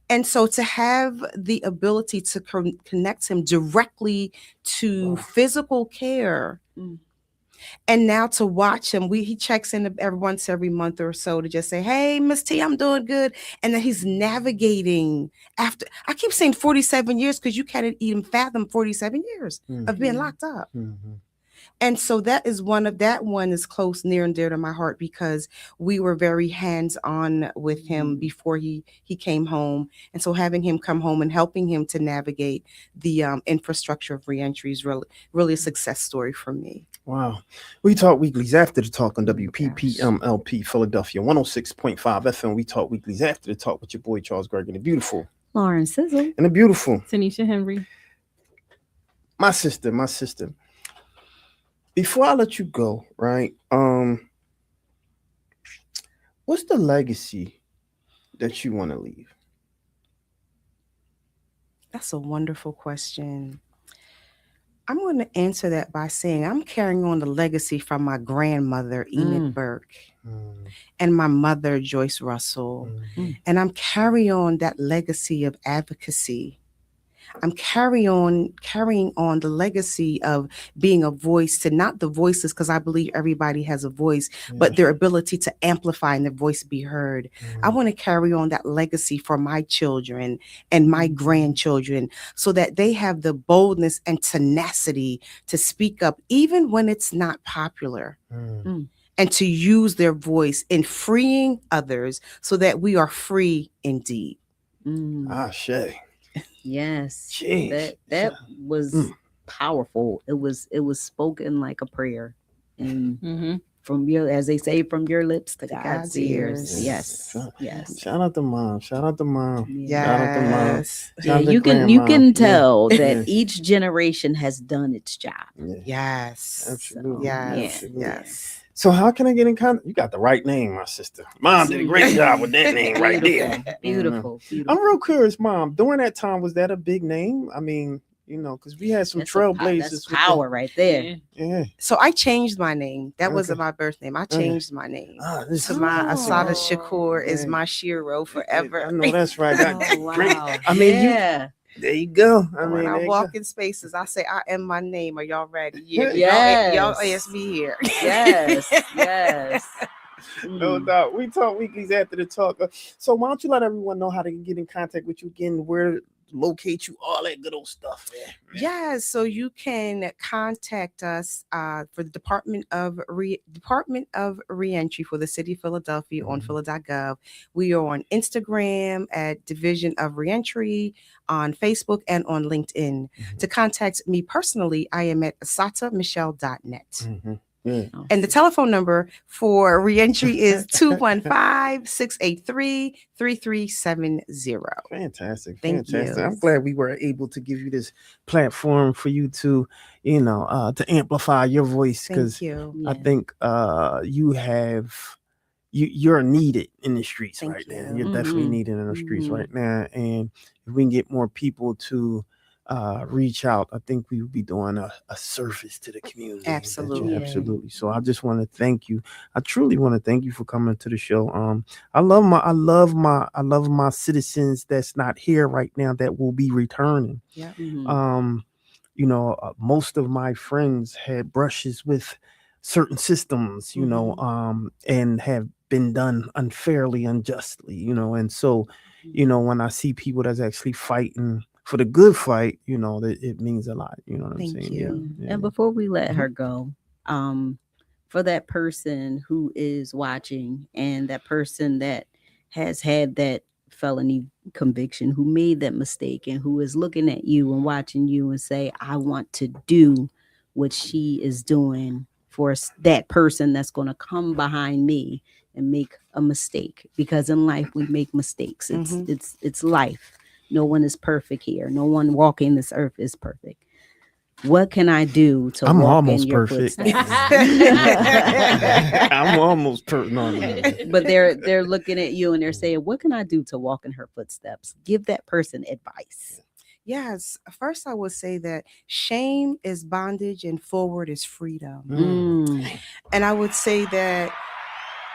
And so to have the ability to connect him directly to physical care And now to watch him, he checks in every month or so to just say, "Hey, Miss T, I'm doing good." And then he's navigating after, I keep saying 47 years because you can't even fathom 47 years of being locked up. And so that one is close, near and dear to my heart because we were very hands-on with him before he came home. And so having him come home and helping him to navigate the infrastructure of reentry is really a success story for me. Wow. We Talk Weeklies After the Talk on WPPMLP Philadelphia 106.5 FM. We Talk Weeklies After the Talk with your boy Charles Gregg and the beautiful Lauren Sizzle and the beautiful Tanisha Henry. My sister. Before I let you go, right? What's the legacy that you want to leave? That's a wonderful question. I'm going to answer that by saying I'm carrying on the legacy from my grandmother, Enid Burke, and my mother, Joyce Russell. And I'm carrying on that legacy of advocacy. I'm carrying on the legacy of being a voice to not the voices, because I believe everybody has a voice, but their ability to amplify and their voice be heard. I want to carry on that legacy for my children and my grandchildren so that they have the boldness and tenacity to speak up, even when it's not popular. And to use their voice in freeing others so that we are free indeed. Ashe. Yes. Jeez. That was powerful. It was spoken like a prayer. And from your, as they say, from your lips to God's ears. Yes. Shout out to mom. Yes. Shout out to mom. Yeah, you can tell that each generation has done its job. Yes. Absolutely. Yes. So how can I get in contact? You got the right name, my sister. Mom did a great job with that name right there. Beautiful. I'm real curious, Mom. During that time, was that a big name? I mean, because we had some trailblazers. That's power right there. Yeah. So I changed my name. That wasn't my birth name. I changed my name. So my Asada Shakur is my Shiro forever. I know that's right. Wow. I mean, there you go. When I walk in spaces, I say, I am my name. Are y'all ready? Yes. Y'all ask me here. Yes. No doubt. We Talk Weeklies After the Talk. So why don't you let everyone know how to get in contact with you again, where to locate you, all that good old stuff. Yes, so you can contact us for the Department of Reentry for the City of Philadelphia on phila.gov. We are on Instagram at Division of Reentry, on Facebook, and on LinkedIn. To contact me personally, I am at asatamichelle.net. And the telephone number for reentry is 215-683-3370. Fantastic. Thank you. I'm glad we were able to give you this platform for you to, to amplify your voice, because I think you're needed in the streets right now. You're definitely needed in the streets right now. And if we can get more people to reach out, I think we would be doing a service to the community. Absolutely. So I just want to thank you. I truly want to thank you for coming to the show. I love my citizens that's not here right now that will be returning. Most of my friends had brushes with certain systems, and have been done unfairly, unjustly, and so, when I see people that's actually fighting for the good fight, that it means a lot. You know what I'm saying? Thank you. And before we let her go, for that person who is watching and that person that has had that felony conviction, who made that mistake, and who is looking at you and watching you and say, I want to do what she is doing for that person that's going to come behind me and make a mistake, because in life we make mistakes. It's life. No one is perfect here. No one walking this earth is perfect. What can I do to I'm walk almost in your perfect. footsteps? I'm almost perfect. No. But they're looking at you and they're saying, what can I do to walk in her footsteps? Give that person advice. Yes. First, I would say that shame is bondage and forward is freedom. And I would say that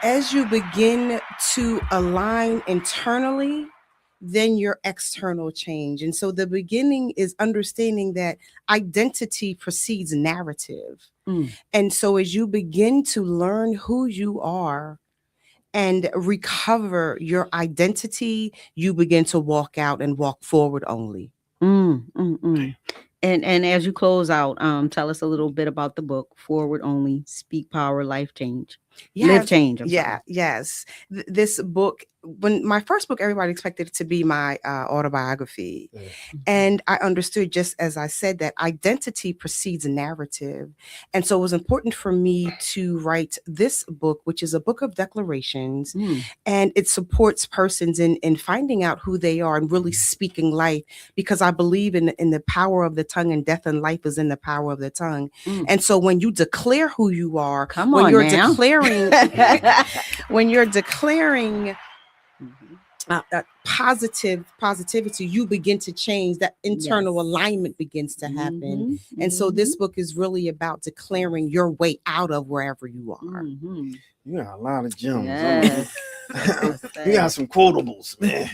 as you begin to align internally then your external change. And so the beginning is understanding that identity precedes narrative. And so as you begin to learn who you are and recover your identity, you begin to walk out and walk forward only. And as you close out, tell us a little bit about the book, Forward Only, Speak Power, Life Change. Live Change. Yes. This book, when my first book, everybody expected it to be my autobiography. And I understood, just as I said, that identity precedes narrative. And so it was important for me to write this book, which is a book of declarations. And it supports persons in finding out who they are and really speaking life, because I believe in the power of the tongue, and death and life is in the power of the tongue. And so when you declare who you are, when you're declaring positivity, you begin to change. That internal alignment begins to happen. And so this book is really about declaring your way out of wherever you are. You got a lot of gems. Yes. You got some quotables, man.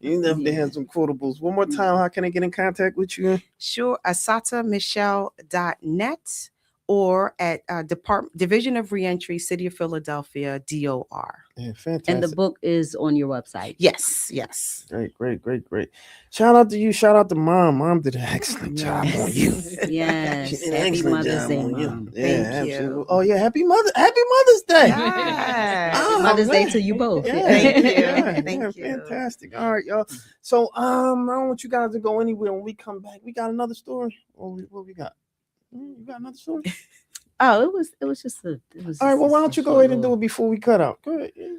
You definitely have some quotables. One more time, how can I get in contact with you? Sure, asatamichelle.net or at Division of Reentry, City of Philadelphia, DOR. Yeah, fantastic. And the book is on your website. Yes. Great. Shout out to you. Shout out to Mom. Mom did an excellent job on you. Yes. She did an Happy excellent Mother's job Day, on you. Mom. Yeah, Thank you. absolutely. Oh yeah, Happy Mother's Day. Yes. Mother's Day man. to you both. Yeah, Thank you. yeah, Thank you. Fantastic. All right, y'all. So I don't want you guys to go anywhere. When we come back, we got another story. What we got? You got another story? Oh, it was just a. All right. Well, why don't you go ahead and do it before we cut out? Go ahead. Give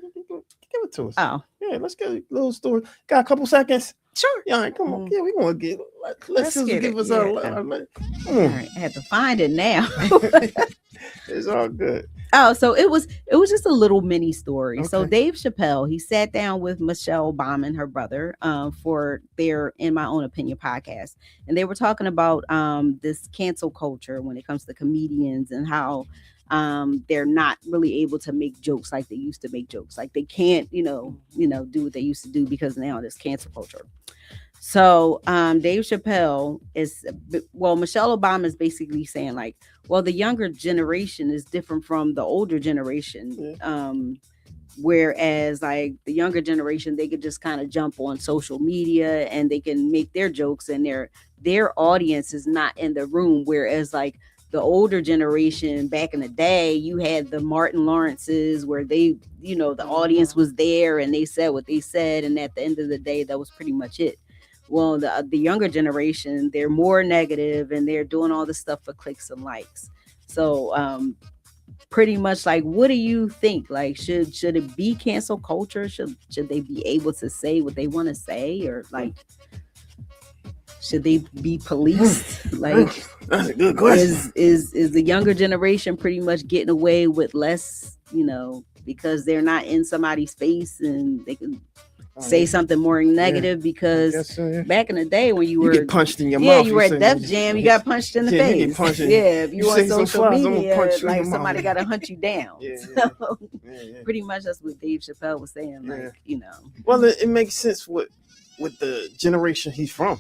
it to us. Oh. Yeah, let's get a little story. Got a couple seconds? Sure. Yeah, all right, come on. Yeah, we want to get. Let's just get give it. us Yeah. Come on. All right, I had to find it now. It's all good. Oh, so it was just a little mini story. So Okay. Dave Chappelle, he sat down with Michelle Obama and her brother for their In My Own Opinion podcast. And they were talking about this cancel culture when it comes to comedians and how they're not really able to make jokes like they used to make jokes. Like they can't, do what they used to do because now there's cancel culture. So Dave Chappelle Michelle Obama is basically saying like, well, the younger generation is different from the older generation. Whereas like the younger generation, they could just kind of jump on social media and they can make their jokes and their audience is not in the room. Whereas like the older generation back in the day, you had the Martin Lawrences where they, the audience was there and they said what they said. And at the end of the day, that was pretty much it. Well, the younger generation, they're more negative and they're doing all this stuff for clicks and likes. So pretty much like, what do you think? Like, should it be cancel culture? Should they be able to say what they want to say? Or like, should they be policed? Like, that's a good question. Is the younger generation pretty much getting away with less, because they're not in somebody's space and they can say something more negative? Because back in the day when you were get punched in your mouth, you were at Def Jam, you got punched in the face. You get punched in, if you on social media, punch like somebody got to hunt you down. So yeah. pretty much that's what Dave Chappelle was saying. Like, Well, it makes sense with the generation he's from.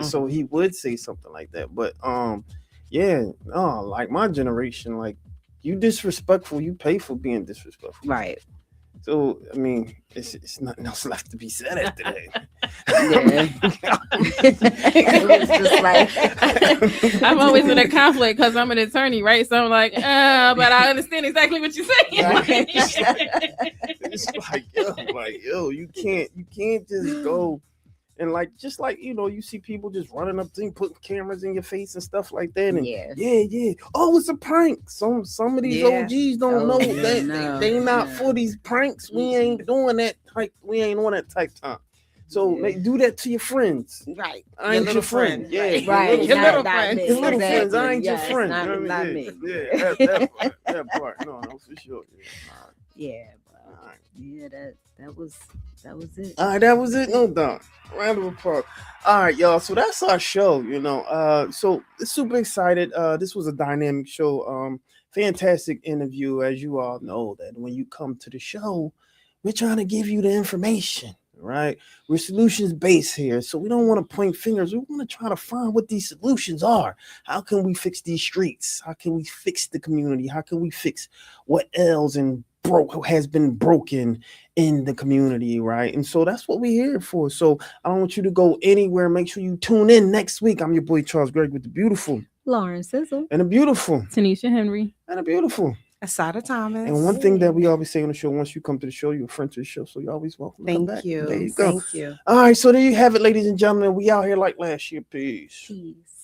So he would say something like that. But like my generation, like you disrespectful, you pay for being disrespectful. Right. So I mean, it's nothing else left to be said after that. I've always been a conflict because I'm an attorney, right? So I'm like, but I understand exactly what you're saying. Right? It's like yo, you can't just go. And just like you see people just running up to you, putting cameras in your face and stuff like that. And yeah. Oh, it's a prank. Some of these OGs don't know that they not for these pranks. We ain't doing that type. We ain't on that type time. So they do that to your friends. Right. I ain't your friend. Yeah. Right. Your little friends. Your little friends. I Exactly. ain't your friend. Not me. Yeah. That part. No, for sure. Yeah. Yeah, that was it. All right, that was it. No doubt. Round of applause. All right, y'all. So that's our show. So super excited. This was a dynamic show. Fantastic interview. As you all know, that when you come to the show, we're trying to give you the information, right? We're solutions based here. So we don't want to point fingers. We want to try to find what these solutions are. How can we fix these streets? How can we fix the community? How can we fix what ails and has been broken in the community, right? And so that's what we're here for. So I don't want you to go anywhere. Make sure you tune in next week. I'm your boy Charles Greg with the beautiful Lauren Sizzle and a beautiful Tanisha Henry and a beautiful Asada Thomas. And one thing that we always say on the show, once you come to the show, you're a friend to the show. So you're always welcome. Thank you. There you go. Thank you. All right. So there you have it, ladies and gentlemen. We out here like last year. Peace. Peace.